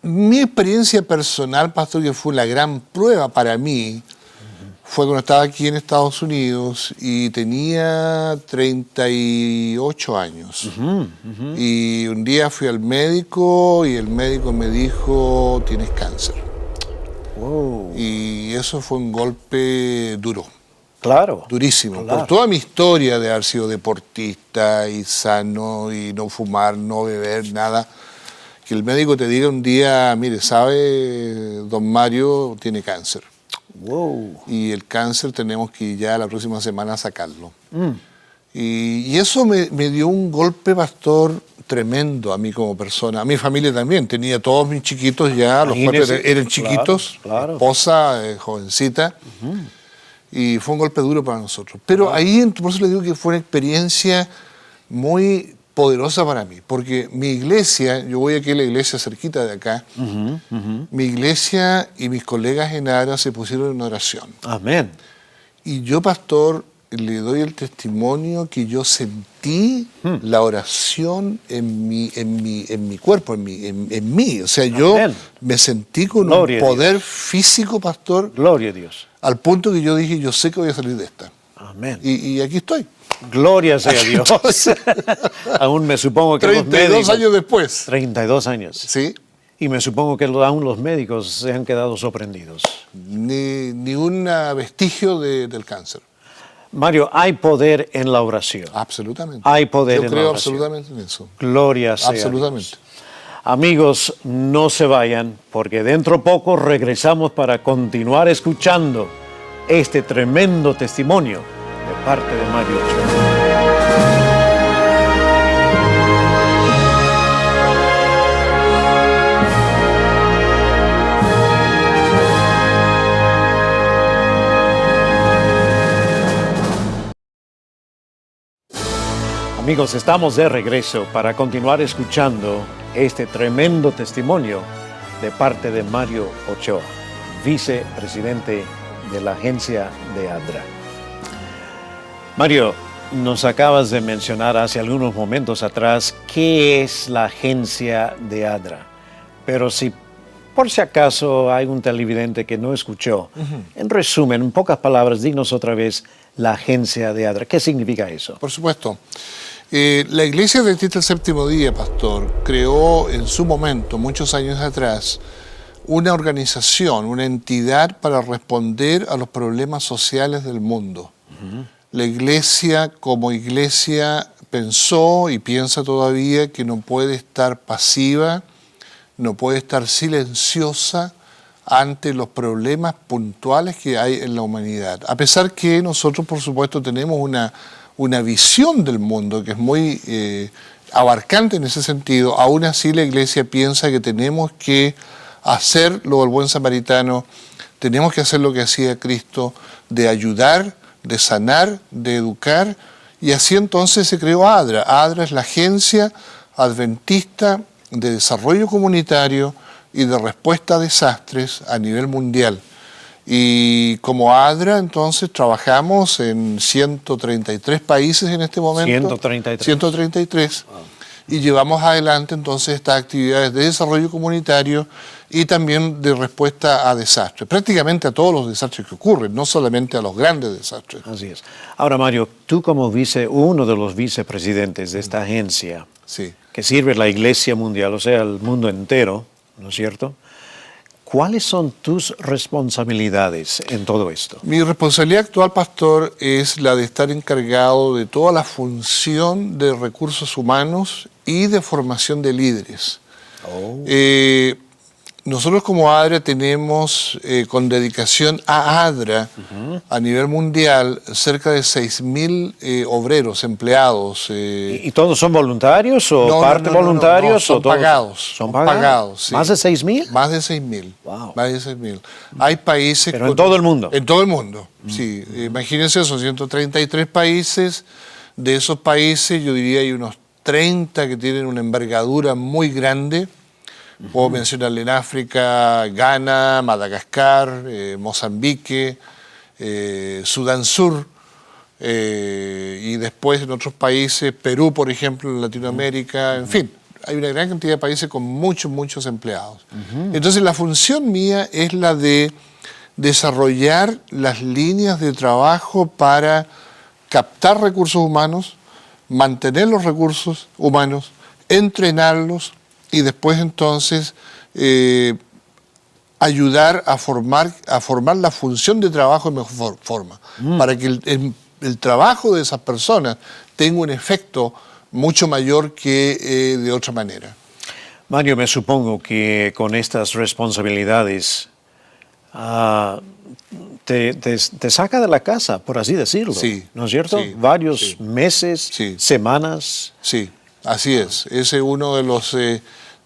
Speaker 3: Mi experiencia personal, pastor, que fue la gran prueba para mí, fue cuando estaba aquí en Estados Unidos y tenía 38 años. Y un día fui al médico y el médico me dijo, tienes cáncer.
Speaker 2: Wow.
Speaker 3: Y eso fue un golpe duro.
Speaker 2: Claro.
Speaker 3: Durísimo.
Speaker 2: Claro.
Speaker 3: Por toda mi historia de haber sido deportista y sano y no fumar, no beber, nada. Que el médico te diga un día, mire, sabe, don Mario tiene cáncer.
Speaker 2: Wow.
Speaker 3: Y el cáncer tenemos que ya la próxima semana sacarlo. Y eso me dio un golpe, pastor, tremendo a mí como persona. A mi familia también. Tenía todos mis chiquitos ya, los cuatro eran chiquitos,
Speaker 2: claro.
Speaker 3: esposa, jovencita. Y fue un golpe duro para nosotros. Pero ahí, por eso le digo que fue una experiencia muy poderosa para mí. Porque mi iglesia, yo voy aquí a la iglesia cerquita de acá, mi iglesia y mis colegas en ADRA se pusieron en oración.
Speaker 2: Amén.
Speaker 3: Y yo, pastor, le doy el testimonio que yo sentí la oración en mi cuerpo, en mí. O sea, yo me sentí con
Speaker 2: Gloria
Speaker 3: un poder físico, pastor.
Speaker 2: Gloria a Dios.
Speaker 3: Al punto que yo dije, yo sé que voy a salir de esta.
Speaker 2: Amén.
Speaker 3: Y aquí estoy.
Speaker 2: Gloria sea a Dios. Aún me supongo que
Speaker 3: 32
Speaker 2: los médicos,
Speaker 3: años después.
Speaker 2: 32 años.
Speaker 3: Sí.
Speaker 2: Y me supongo que aún los médicos se han quedado sorprendidos.
Speaker 3: Ni un vestigio del cáncer.
Speaker 2: Mario, hay poder en la oración.
Speaker 3: Absolutamente.
Speaker 2: Hay poder en
Speaker 3: Yo
Speaker 2: la
Speaker 3: creo
Speaker 2: oración.
Speaker 3: absolutamente en eso.
Speaker 2: Gloria sea a Dios.
Speaker 3: Absolutamente.
Speaker 2: Amigos, no se vayan, porque dentro poco regresamos para continuar escuchando este tremendo testimonio de parte de Mario Ochoa. Amigos, estamos de regreso para continuar escuchando este tremendo testimonio de parte de Mario Ochoa, vicepresidente de la agencia de ADRA. Mario, nos acabas de mencionar hace algunos momentos atrás qué es la agencia de ADRA, pero si por si acaso hay un televidente que no escuchó, en resumen, en pocas palabras, dinos otra vez la agencia de ADRA. ¿Qué significa eso?
Speaker 3: Por supuesto. La Iglesia Adventista del Séptimo Día, pastor, creó en su momento, muchos años atrás, una organización, una entidad para responder a los problemas sociales del mundo. La Iglesia, como Iglesia, pensó y piensa todavía que no puede estar pasiva, no puede estar silenciosa ante los problemas puntuales que hay en la humanidad. A pesar que nosotros, por supuesto, tenemos una visión del mundo que es muy abarcante en ese sentido, aún así la Iglesia piensa que tenemos que hacer lo del buen samaritano, tenemos que hacer lo que hacía Cristo, de ayudar, de sanar, de educar, y así entonces se creó ADRA. ADRA es la Agencia Adventista de Desarrollo Comunitario y de Respuesta a Desastres a nivel mundial. Y como ADRA, entonces, trabajamos en 133 países en este momento.
Speaker 2: 133.
Speaker 3: 133. Y llevamos adelante, entonces, estas actividades de desarrollo comunitario y también de respuesta a desastres. Prácticamente a todos los desastres que ocurren, no solamente a los grandes desastres.
Speaker 2: Así es. Ahora, Mario, tú como uno de los vicepresidentes de esta agencia,
Speaker 3: Sí.
Speaker 2: que sirve a la Iglesia Mundial, o sea, el mundo entero, ¿no es cierto? ¿Cuáles son tus responsabilidades en todo esto?
Speaker 3: Mi responsabilidad actual, pastor, es la de estar encargado de toda la función de recursos humanos y de formación de líderes. Nosotros como ADRA tenemos con dedicación a ADRA a nivel mundial cerca de 6.000 obreros, empleados.
Speaker 2: ¿Y todos son voluntarios o voluntarios?
Speaker 3: Son pagados.
Speaker 2: ¿Son pagados?
Speaker 3: Sí.
Speaker 2: ¿Más de 6.000?
Speaker 3: Más de 6.000.
Speaker 2: Wow.
Speaker 3: Más de 6.000. Hay países...
Speaker 2: Pero en todo el mundo.
Speaker 3: En todo el mundo, sí. Imagínense, son 133 países. De esos países, yo diría hay unos 30 que tienen una envergadura muy grande. Puedo mencionarle en África, Ghana, Madagascar, Mozambique, Sudán Sur, y después en otros países, Perú, por ejemplo, en Latinoamérica, en fin, hay una gran cantidad de países con muchos empleados. Entonces la función mía es la de desarrollar las líneas de trabajo para captar recursos humanos, mantener los recursos humanos, entrenarlos y después entonces ayudar a formar la función de trabajo de mejor forma, para que el trabajo de esas personas tenga un efecto mucho mayor que de otra manera.
Speaker 2: Mario, me supongo que con estas responsabilidades te saca de la casa, por así decirlo,
Speaker 3: sí,
Speaker 2: ¿no es cierto?
Speaker 3: Sí,
Speaker 2: varios
Speaker 3: sí,
Speaker 2: meses,
Speaker 3: sí,
Speaker 2: semanas.
Speaker 3: Sí, así es. Ese es uno de los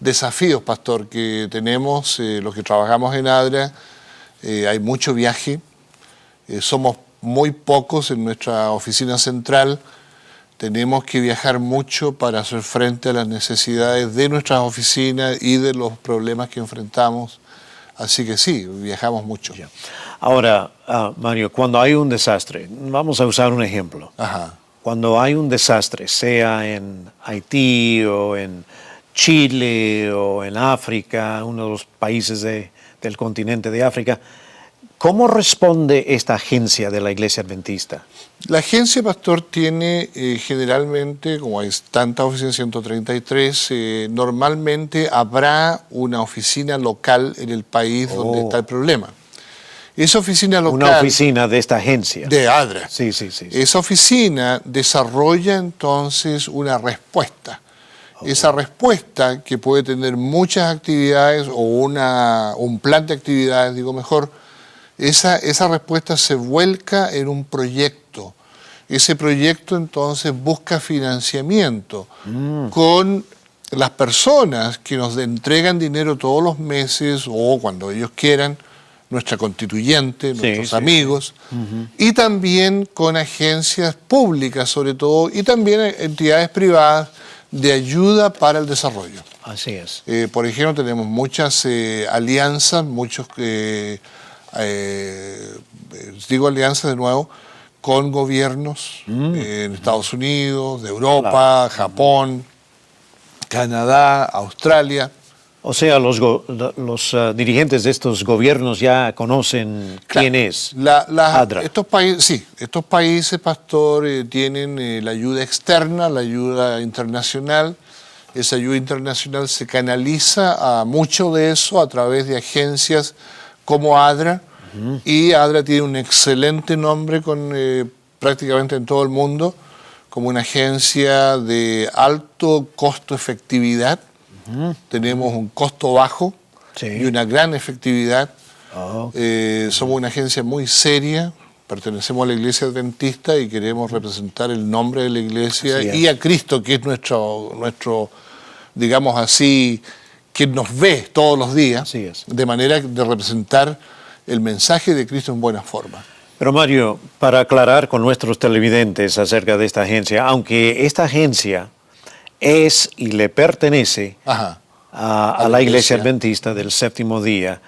Speaker 3: desafíos, pastor, que tenemos los que trabajamos en ADRA. Hay mucho viaje, somos muy pocos en nuestra oficina central. Tenemos que viajar mucho para hacer frente a las necesidades de nuestras oficinas y de los problemas que enfrentamos. Así que sí, viajamos mucho.
Speaker 2: Ya. Ahora, Mario, cuando hay un desastre, vamos a usar un ejemplo.
Speaker 3: Ajá.
Speaker 2: Cuando hay un desastre, sea en Haití o en Chile o en África, uno de los países del continente de África, ¿cómo responde esta agencia de la Iglesia Adventista?
Speaker 3: La agencia, pastor, tiene generalmente, como hay tantas oficinas, 133, normalmente habrá una oficina local en el país donde está el problema. Esa oficina local...
Speaker 2: Una oficina de esta agencia.
Speaker 3: De ADRA.
Speaker 2: Sí.
Speaker 3: Esa oficina desarrolla entonces una respuesta. Esa respuesta, que puede tener muchas actividades o un plan de actividades, digo mejor, esa respuesta se vuelca en un proyecto. Ese proyecto entonces busca financiamiento con las personas que nos entregan dinero todos los meses o cuando ellos quieran, nuestra constituyente, nuestros amigos, y también con agencias públicas sobre todo, y también entidades privadas de ayuda para el desarrollo.
Speaker 2: Así es.
Speaker 3: Por ejemplo, tenemos muchas alianzas, digo alianzas de nuevo, con gobiernos en Estados Unidos, de Europa, Japón, Canadá, Australia.
Speaker 2: O sea, los dirigentes de estos gobiernos ya conocen quién es ADRA.
Speaker 3: Estos países, pastor, tienen la ayuda externa, la ayuda internacional. Esa ayuda internacional se canaliza a mucho de eso a través de agencias como ADRA, y ADRA tiene un excelente nombre prácticamente en todo el mundo, como una agencia de alto costo-efectividad. Tenemos un costo bajo y una gran efectividad. Somos una agencia muy seria, pertenecemos a la Iglesia Adventista y queremos representar el nombre de la Iglesia y a Cristo, que es nuestro, digamos así, quien nos ve todos los días, de manera de representar el mensaje de Cristo en buena forma.
Speaker 2: Pero Mario, para aclarar con nuestros televidentes acerca de esta agencia, aunque esta agencia es y le pertenece a la Iglesia Adventista del Séptimo Día,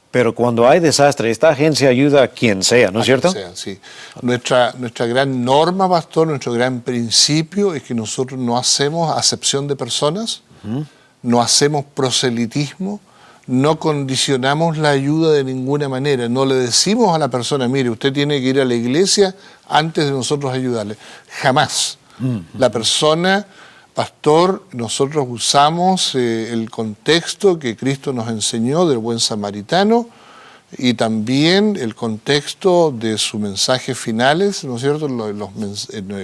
Speaker 2: pero cuando hay desastre, esta agencia ayuda a quien sea, ¿no es cierto?
Speaker 3: Sí. Nuestra gran norma, pastor, nuestro gran principio es que nosotros no hacemos acepción de personas, no hacemos proselitismo, no condicionamos la ayuda de ninguna manera, no le decimos a la persona, mire, usted tiene que ir a la iglesia antes de nosotros ayudarle. Jamás. La persona, pastor, nosotros usamos el contexto que Cristo nos enseñó del buen samaritano y también el contexto de sus mensajes finales, ¿no es cierto?, en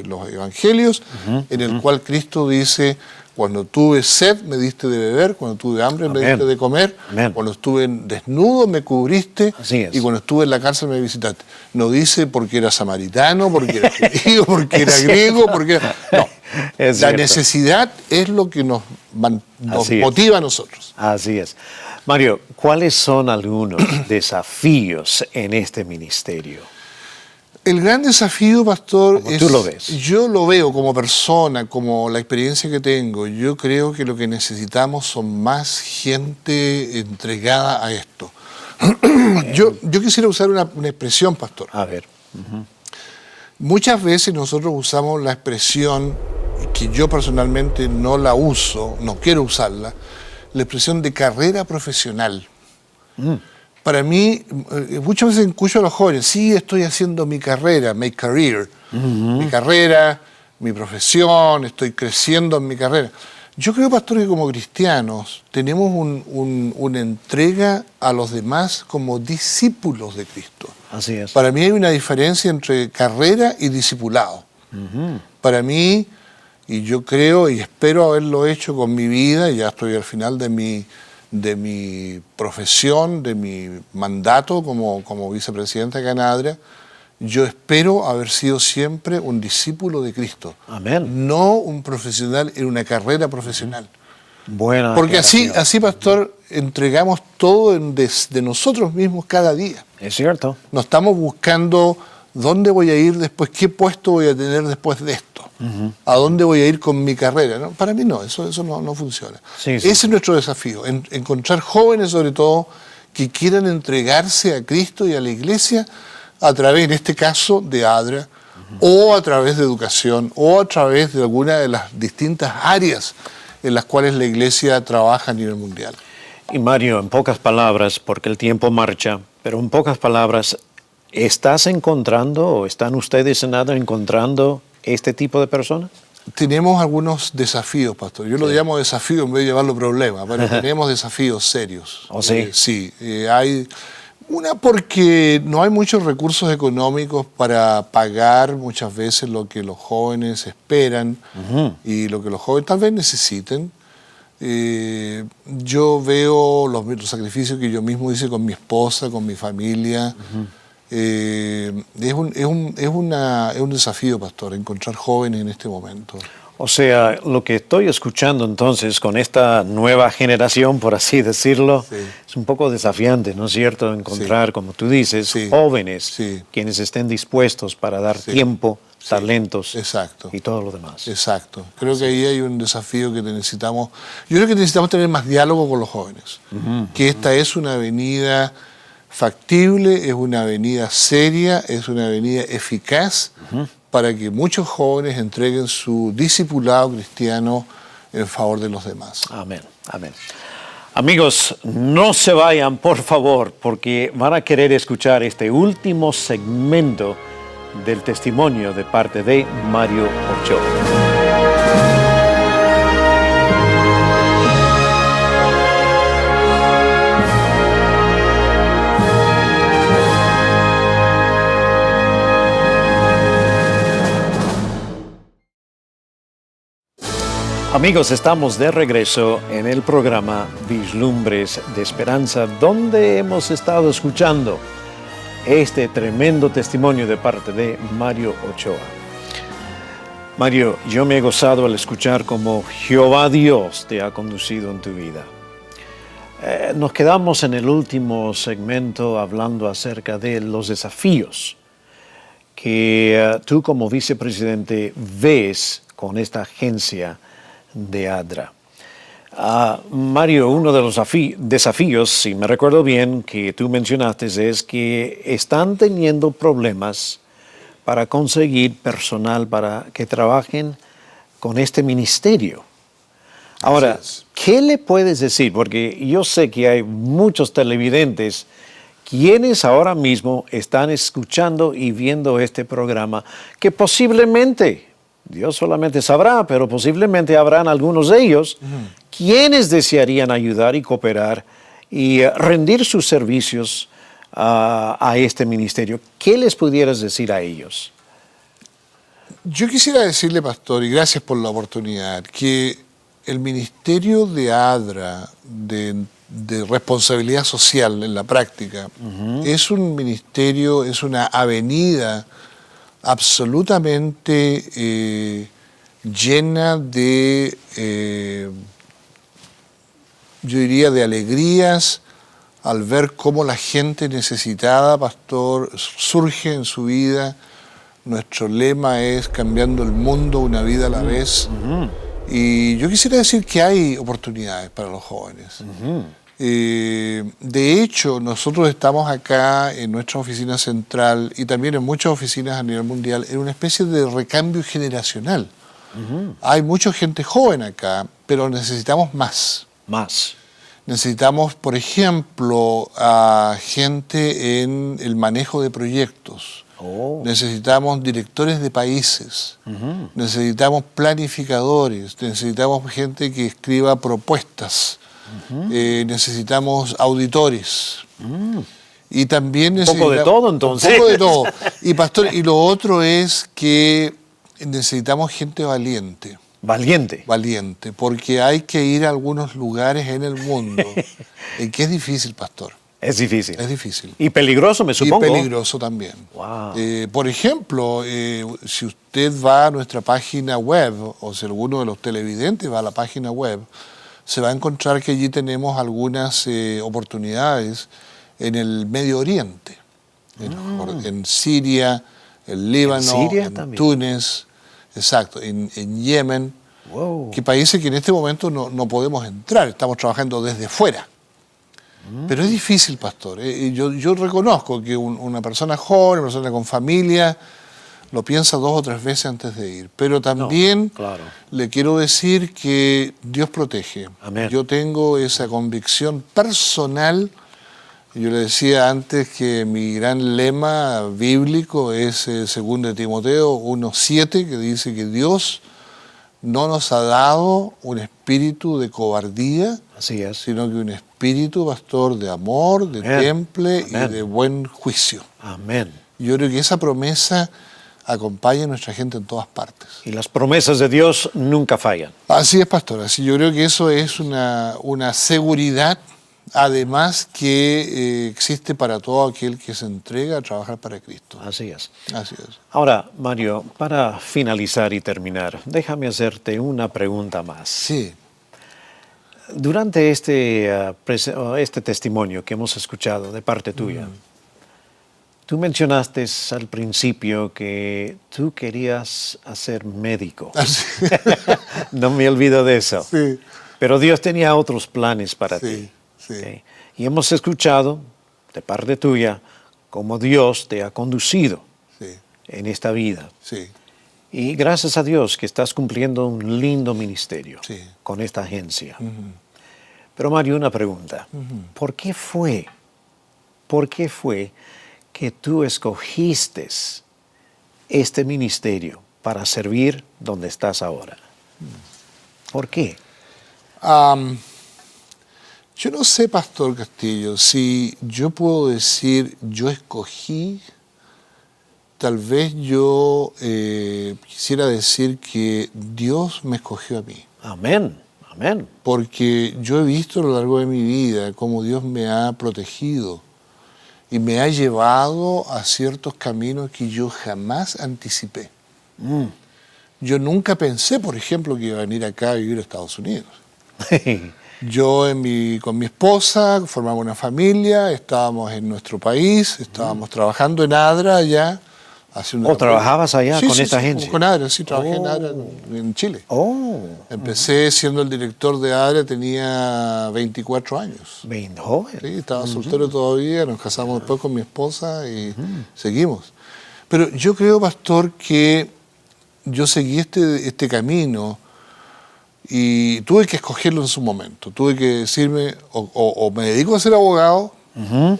Speaker 3: los evangelios, en el cual Cristo dice: cuando tuve sed me diste de beber, cuando tuve hambre me diste de comer, cuando estuve desnudo me cubriste y cuando estuve en la cárcel me visitaste. No dice porque era samaritano, porque era judío, porque era griego, porque era... No, la necesidad es lo que nos motiva a nosotros.
Speaker 2: Así es. Mario, ¿cuáles son algunos desafíos en este ministerio?
Speaker 3: El gran desafío, pastor,
Speaker 2: ¿Cómo tú lo ves?
Speaker 3: Yo lo veo como persona, como la experiencia que tengo. Yo creo que lo que necesitamos son más gente entregada a esto. Yo quisiera usar una expresión, pastor.
Speaker 2: A ver.
Speaker 3: Muchas veces nosotros usamos la expresión, que yo personalmente no la uso, no quiero usarla, la expresión de carrera profesional. Para mí, muchas veces escucho a los jóvenes, sí, estoy haciendo mi carrera, my career, mi carrera, mi profesión, estoy creciendo en mi carrera. Yo creo, pastor, que como cristianos tenemos una entrega a los demás como discípulos de Cristo.
Speaker 2: Así es.
Speaker 3: Para mí hay una diferencia entre carrera y discipulado. Para mí, y yo creo y espero haberlo hecho con mi vida, ya estoy al final de mi profesión, de mi mandato como vicepresidente acá en ADRA, yo espero haber sido siempre un discípulo de Cristo.
Speaker 2: Amén.
Speaker 3: No un profesional en una carrera profesional.
Speaker 2: Buena
Speaker 3: Porque así,
Speaker 2: aclaración.
Speaker 3: pastor, entregamos todo de nosotros mismos cada día.
Speaker 2: Es cierto.
Speaker 3: No estamos buscando dónde voy a ir después, qué puesto voy a tener después de esto, a dónde voy a ir con mi carrera. ¿No? Para mí no, eso no funciona.
Speaker 2: Sí.
Speaker 3: Ese es nuestro desafío, encontrar jóvenes sobre todo que quieran entregarse a Cristo y a la iglesia a través, en este caso, de ADRA, o a través de educación, o a través de alguna de las distintas áreas en las cuales la iglesia trabaja a nivel mundial.
Speaker 2: Y Mario, en pocas palabras, porque el tiempo marcha, pero en pocas palabras, ¿estás encontrando o están ustedes en ADRA encontrando este tipo de personas?
Speaker 3: Tenemos algunos desafíos, pastor. Yo lo llamo desafío en vez de llamarlo problema, pero tenemos desafíos serios.
Speaker 2: ¿Oh, sí?
Speaker 3: Sí, hay... Una, porque no hay muchos recursos económicos para pagar muchas veces lo que los jóvenes esperan y lo que los jóvenes tal vez necesiten. Yo veo los sacrificios que yo mismo hice con mi esposa, con mi familia. Es un desafío, pastor, encontrar jóvenes en este momento.
Speaker 2: O sea, lo que estoy escuchando entonces con esta nueva generación, por así decirlo,
Speaker 3: Sí.
Speaker 2: es un poco desafiante, ¿no es cierto? Encontrar,
Speaker 3: Sí.
Speaker 2: como tú dices,
Speaker 3: Sí.
Speaker 2: jóvenes
Speaker 3: Sí.
Speaker 2: quienes estén dispuestos para dar
Speaker 3: Sí.
Speaker 2: tiempo,
Speaker 3: Sí.
Speaker 2: talentos
Speaker 3: Exacto.
Speaker 2: y todo lo demás.
Speaker 3: Exacto. Creo que ahí hay un desafío que necesitamos. Yo creo que necesitamos tener más diálogo con los jóvenes. Que esta es una avenida factible, es una avenida seria, es una avenida eficaz para que muchos jóvenes entreguen su discipulado cristiano en favor de los demás.
Speaker 2: Amén, amén. Amigos, no se vayan, por favor, porque van a querer escuchar este último segmento del testimonio de parte de Mario Ochoa. Amigos, estamos de regreso en el programa Vislumbres de Esperanza, donde hemos estado escuchando este tremendo testimonio de parte de Mario Ochoa. Mario, yo me he gozado al escuchar cómo Jehová Dios te ha conducido en tu vida. Nos quedamos en el último segmento hablando acerca de los desafíos que tú como vicepresidente ves con esta agencia de ADRA. Mario, uno de los desafíos, si me recuerdo bien, que tú mencionaste es que están teniendo problemas para conseguir personal para que trabajen con este ministerio. Ahora, ¿qué le puedes decir? Porque yo sé que hay muchos televidentes quienes ahora mismo están escuchando y viendo este programa que posiblemente, Dios solamente sabrá, pero posiblemente habrán algunos de ellos quienes desearían ayudar y cooperar y rendir sus servicios a este ministerio. ¿Qué les pudieras decir a ellos?
Speaker 3: Yo quisiera decirle, pastor, y gracias por la oportunidad, que el ministerio de ADRA, de responsabilidad social en la práctica, es un ministerio, es una avenida absolutamente llena de, yo diría, de alegrías al ver cómo la gente necesitada, pastor, surge en su vida. Nuestro lema es cambiando el mundo una vida a la vez. Y yo quisiera decir que hay oportunidades para los jóvenes. De hecho, nosotros estamos acá en nuestra oficina central y también en muchas oficinas a nivel mundial en una especie de recambio generacional. Hay mucha gente joven acá, pero necesitamos más. Necesitamos, por ejemplo, a gente en el manejo de proyectos. Necesitamos directores de países. Necesitamos planificadores. Necesitamos gente que escriba propuestas. Necesitamos auditores. Y también
Speaker 2: un poco de todo, entonces.
Speaker 3: Un poco de todo. Y pastor, y lo otro es que necesitamos gente valiente. Valiente, porque hay que ir a algunos lugares en el mundo en que es difícil, pastor.
Speaker 2: Es difícil.
Speaker 3: Es difícil.
Speaker 2: Y peligroso, me supongo.
Speaker 3: Y peligroso también.
Speaker 2: Wow.
Speaker 3: Por ejemplo, si usted va a nuestra página web, o si alguno de los televidentes va a la página web, se va a encontrar que allí tenemos algunas oportunidades en el Medio Oriente, en Siria, en Líbano, en Túnez, exacto, en Yemen, que países que en este momento no podemos entrar, estamos trabajando desde fuera. Pero es difícil, pastor. Yo reconozco que una persona joven, una persona con familia, lo piensa 2 o 3 veces antes de ir. Pero también le quiero decir que Dios protege.
Speaker 2: Amén.
Speaker 3: Yo tengo esa convicción personal. Yo le decía antes que mi gran lema bíblico es 2 Timoteo 1:7, que dice que Dios no nos ha dado un espíritu de cobardía,
Speaker 2: así es,
Speaker 3: sino que un espíritu, pastor, de amor, de temple y de buen juicio.
Speaker 2: Amén.
Speaker 3: Yo creo que esa promesa acompaña a nuestra gente en todas partes.
Speaker 2: Y las promesas de Dios nunca fallan.
Speaker 3: Así es, pastor. Así yo creo que eso es una seguridad, además, que existe para todo aquel que se entrega a trabajar para Cristo.
Speaker 2: Así es.
Speaker 3: Así es.
Speaker 2: Ahora, Mario, para finalizar y terminar, déjame hacerte una pregunta más.
Speaker 3: Sí.
Speaker 2: Durante este testimonio que hemos escuchado de parte tuya, tú mencionaste al principio que tú querías ser médico. No me olvido de eso.
Speaker 3: Sí.
Speaker 2: Pero Dios tenía otros planes para ti.
Speaker 3: Sí.
Speaker 2: ¿Okay? Y hemos escuchado de parte tuya cómo Dios te ha conducido en esta vida.
Speaker 3: Sí.
Speaker 2: Y gracias a Dios que estás cumpliendo un lindo ministerio con esta agencia. Pero Mario, una pregunta. ¿Por qué fue que tú escogiste este ministerio para servir donde estás ahora? ¿Por qué?
Speaker 3: Yo no sé, Pastor Castillo, si yo puedo decir yo escogí. Tal vez yo quisiera decir que Dios me escogió a mí.
Speaker 2: Amén, amén.
Speaker 3: Porque yo he visto a lo largo de mi vida cómo Dios me ha protegido y me ha llevado a ciertos caminos que yo jamás anticipé. Yo nunca pensé, por ejemplo, que iba a venir acá a vivir a Estados Unidos. Yo con mi esposa formamos una familia, estábamos en nuestro país, estábamos trabajando en ADRA allá.
Speaker 2: ¿Trabajabas allá con esta agencia?
Speaker 3: Con ADRA, sí, trabajé en ADRA en Chile. Empecé siendo el director de ADRA, tenía 24 años.
Speaker 2: Bien joven.
Speaker 3: Sí, estaba soltero todavía, nos casamos después con mi esposa y seguimos. Pero yo creo, pastor, que yo seguí este camino y tuve que escogerlo en su momento. Tuve que decirme, o me dedico a ser abogado,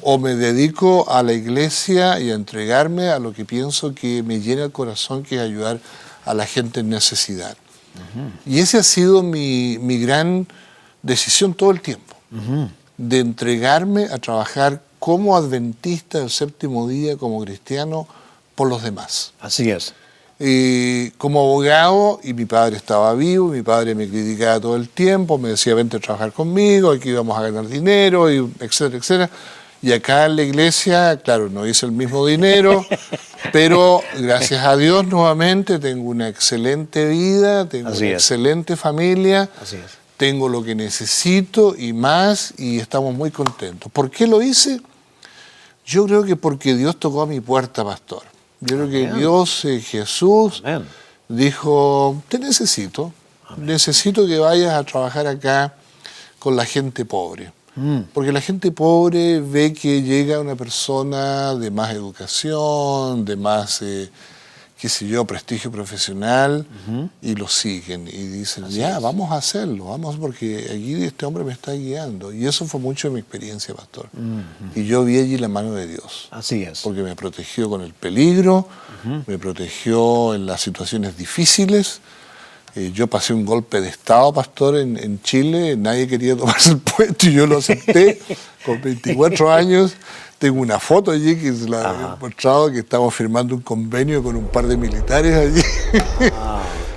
Speaker 3: o me dedico a la iglesia y a entregarme a lo que pienso que me llena el corazón, que es ayudar a la gente en necesidad. Y esa ha sido mi gran decisión todo el tiempo, de entregarme a trabajar como adventista del séptimo día, como cristiano, por los demás.
Speaker 2: Así es.
Speaker 3: Como abogado, y mi padre estaba vivo, mi padre me criticaba todo el tiempo, me decía vente a trabajar conmigo, aquí íbamos a ganar dinero, y etcétera, etcétera. Y acá en la iglesia, claro, no hice el mismo dinero, pero gracias a Dios nuevamente tengo una excelente vida, tengo una excelente familia, tengo lo que necesito y más, y estamos muy contentos. ¿Por qué lo hice? Yo creo que porque Dios tocó a mi puerta, pastor. Yo creo que Dios, Jesús, dijo, te necesito, necesito que vayas a trabajar acá con la gente pobre. Porque la gente pobre ve que llega una persona de más educación, de más qué sé yo, prestigio profesional, y lo siguen. Y dicen, vamos a hacerlo, vamos, porque aquí este hombre me está guiando. Y eso fue mucho de mi experiencia, pastor. Y yo vi allí la mano de Dios.
Speaker 2: Así es.
Speaker 3: Porque me protegió con el peligro, me protegió en las situaciones difíciles. Yo pasé un golpe de Estado, pastor, en Chile. Nadie quería tomarse el puesto y yo lo acepté con 24 años. Tengo una foto allí que se la he mostrado, que estamos firmando un convenio con un par de militares allí.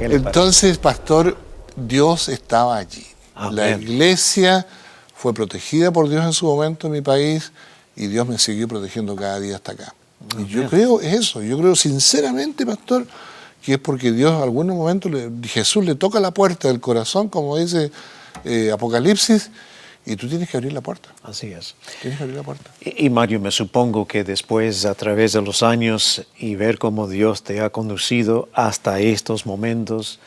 Speaker 3: Entonces, pastor, Dios estaba allí.
Speaker 2: Amén.
Speaker 3: La iglesia fue protegida por Dios en su momento en mi país y Dios me siguió protegiendo cada día hasta acá.
Speaker 2: Amén.
Speaker 3: Y yo creo eso, yo creo sinceramente, pastor, que es porque Dios en algún momento, Jesús le toca la puerta del corazón, como dice Apocalipsis, y tú tienes que abrir la puerta.
Speaker 2: Así es.
Speaker 3: Tienes que abrir la puerta.
Speaker 2: Y Mario, me supongo que después, a través de los años y ver cómo Dios te ha conducido hasta estos momentos,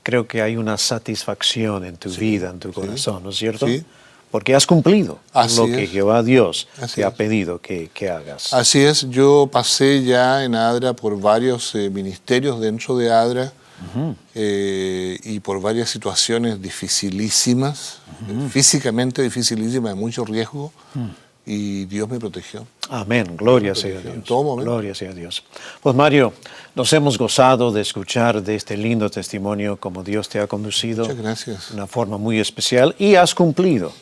Speaker 2: creo que hay una satisfacción en tu vida, en tu corazón, ¿no es cierto?
Speaker 3: Sí.
Speaker 2: Porque has cumplido lo que
Speaker 3: es.
Speaker 2: Jehová Dios
Speaker 3: Así
Speaker 2: te ha
Speaker 3: es.
Speaker 2: pedido que hagas.
Speaker 3: Así es, yo pasé ya en ADRA por varios ministerios dentro de ADRA y por varias situaciones dificilísimas, físicamente dificilísimas, de mucho riesgo, y Dios me protegió.
Speaker 2: Amén, gloria sea a Dios.
Speaker 3: En todo momento.
Speaker 2: Gloria sea a Dios. Pues Mario, nos hemos gozado de escuchar de este lindo testimonio como Dios te ha conducido.
Speaker 3: Muchas gracias.
Speaker 2: De una forma muy especial y has cumplido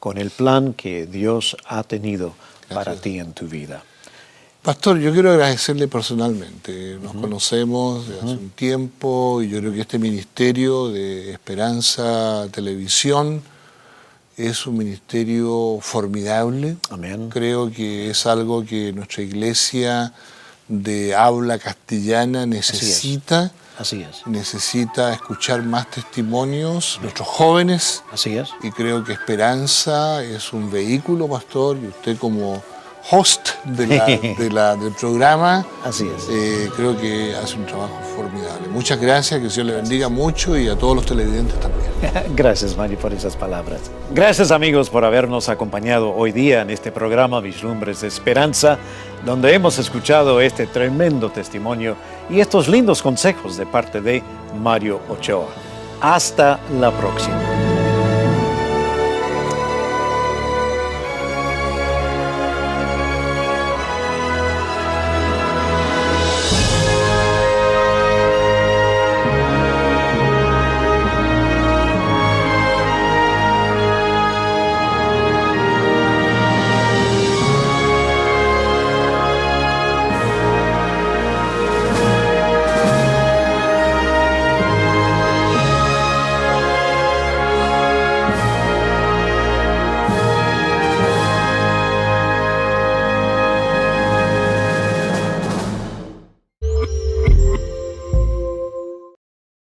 Speaker 2: con el plan que Dios ha tenido para ti en tu vida.
Speaker 3: Pastor, yo quiero agradecerle personalmente. Nos conocemos de hace un tiempo y yo creo que este ministerio de Esperanza Televisión es un ministerio formidable.
Speaker 2: Amén.
Speaker 3: Creo que es algo que nuestra iglesia de habla castellana necesita.
Speaker 2: Así es.
Speaker 3: Necesita escuchar más testimonios, nuestros jóvenes.
Speaker 2: Así es.
Speaker 3: Y creo que Esperanza es un vehículo, pastor, y usted como host del programa,
Speaker 2: Así es.
Speaker 3: creo que hace un trabajo formidable. Muchas gracias, que Dios le bendiga mucho y a todos los televidentes también.
Speaker 2: Gracias, Mario, por esas palabras. Gracias, amigos, por habernos acompañado hoy día en este programa Vislumbres de Esperanza, donde hemos escuchado este tremendo testimonio y estos lindos consejos de parte de Mario Ochoa. Hasta la próxima.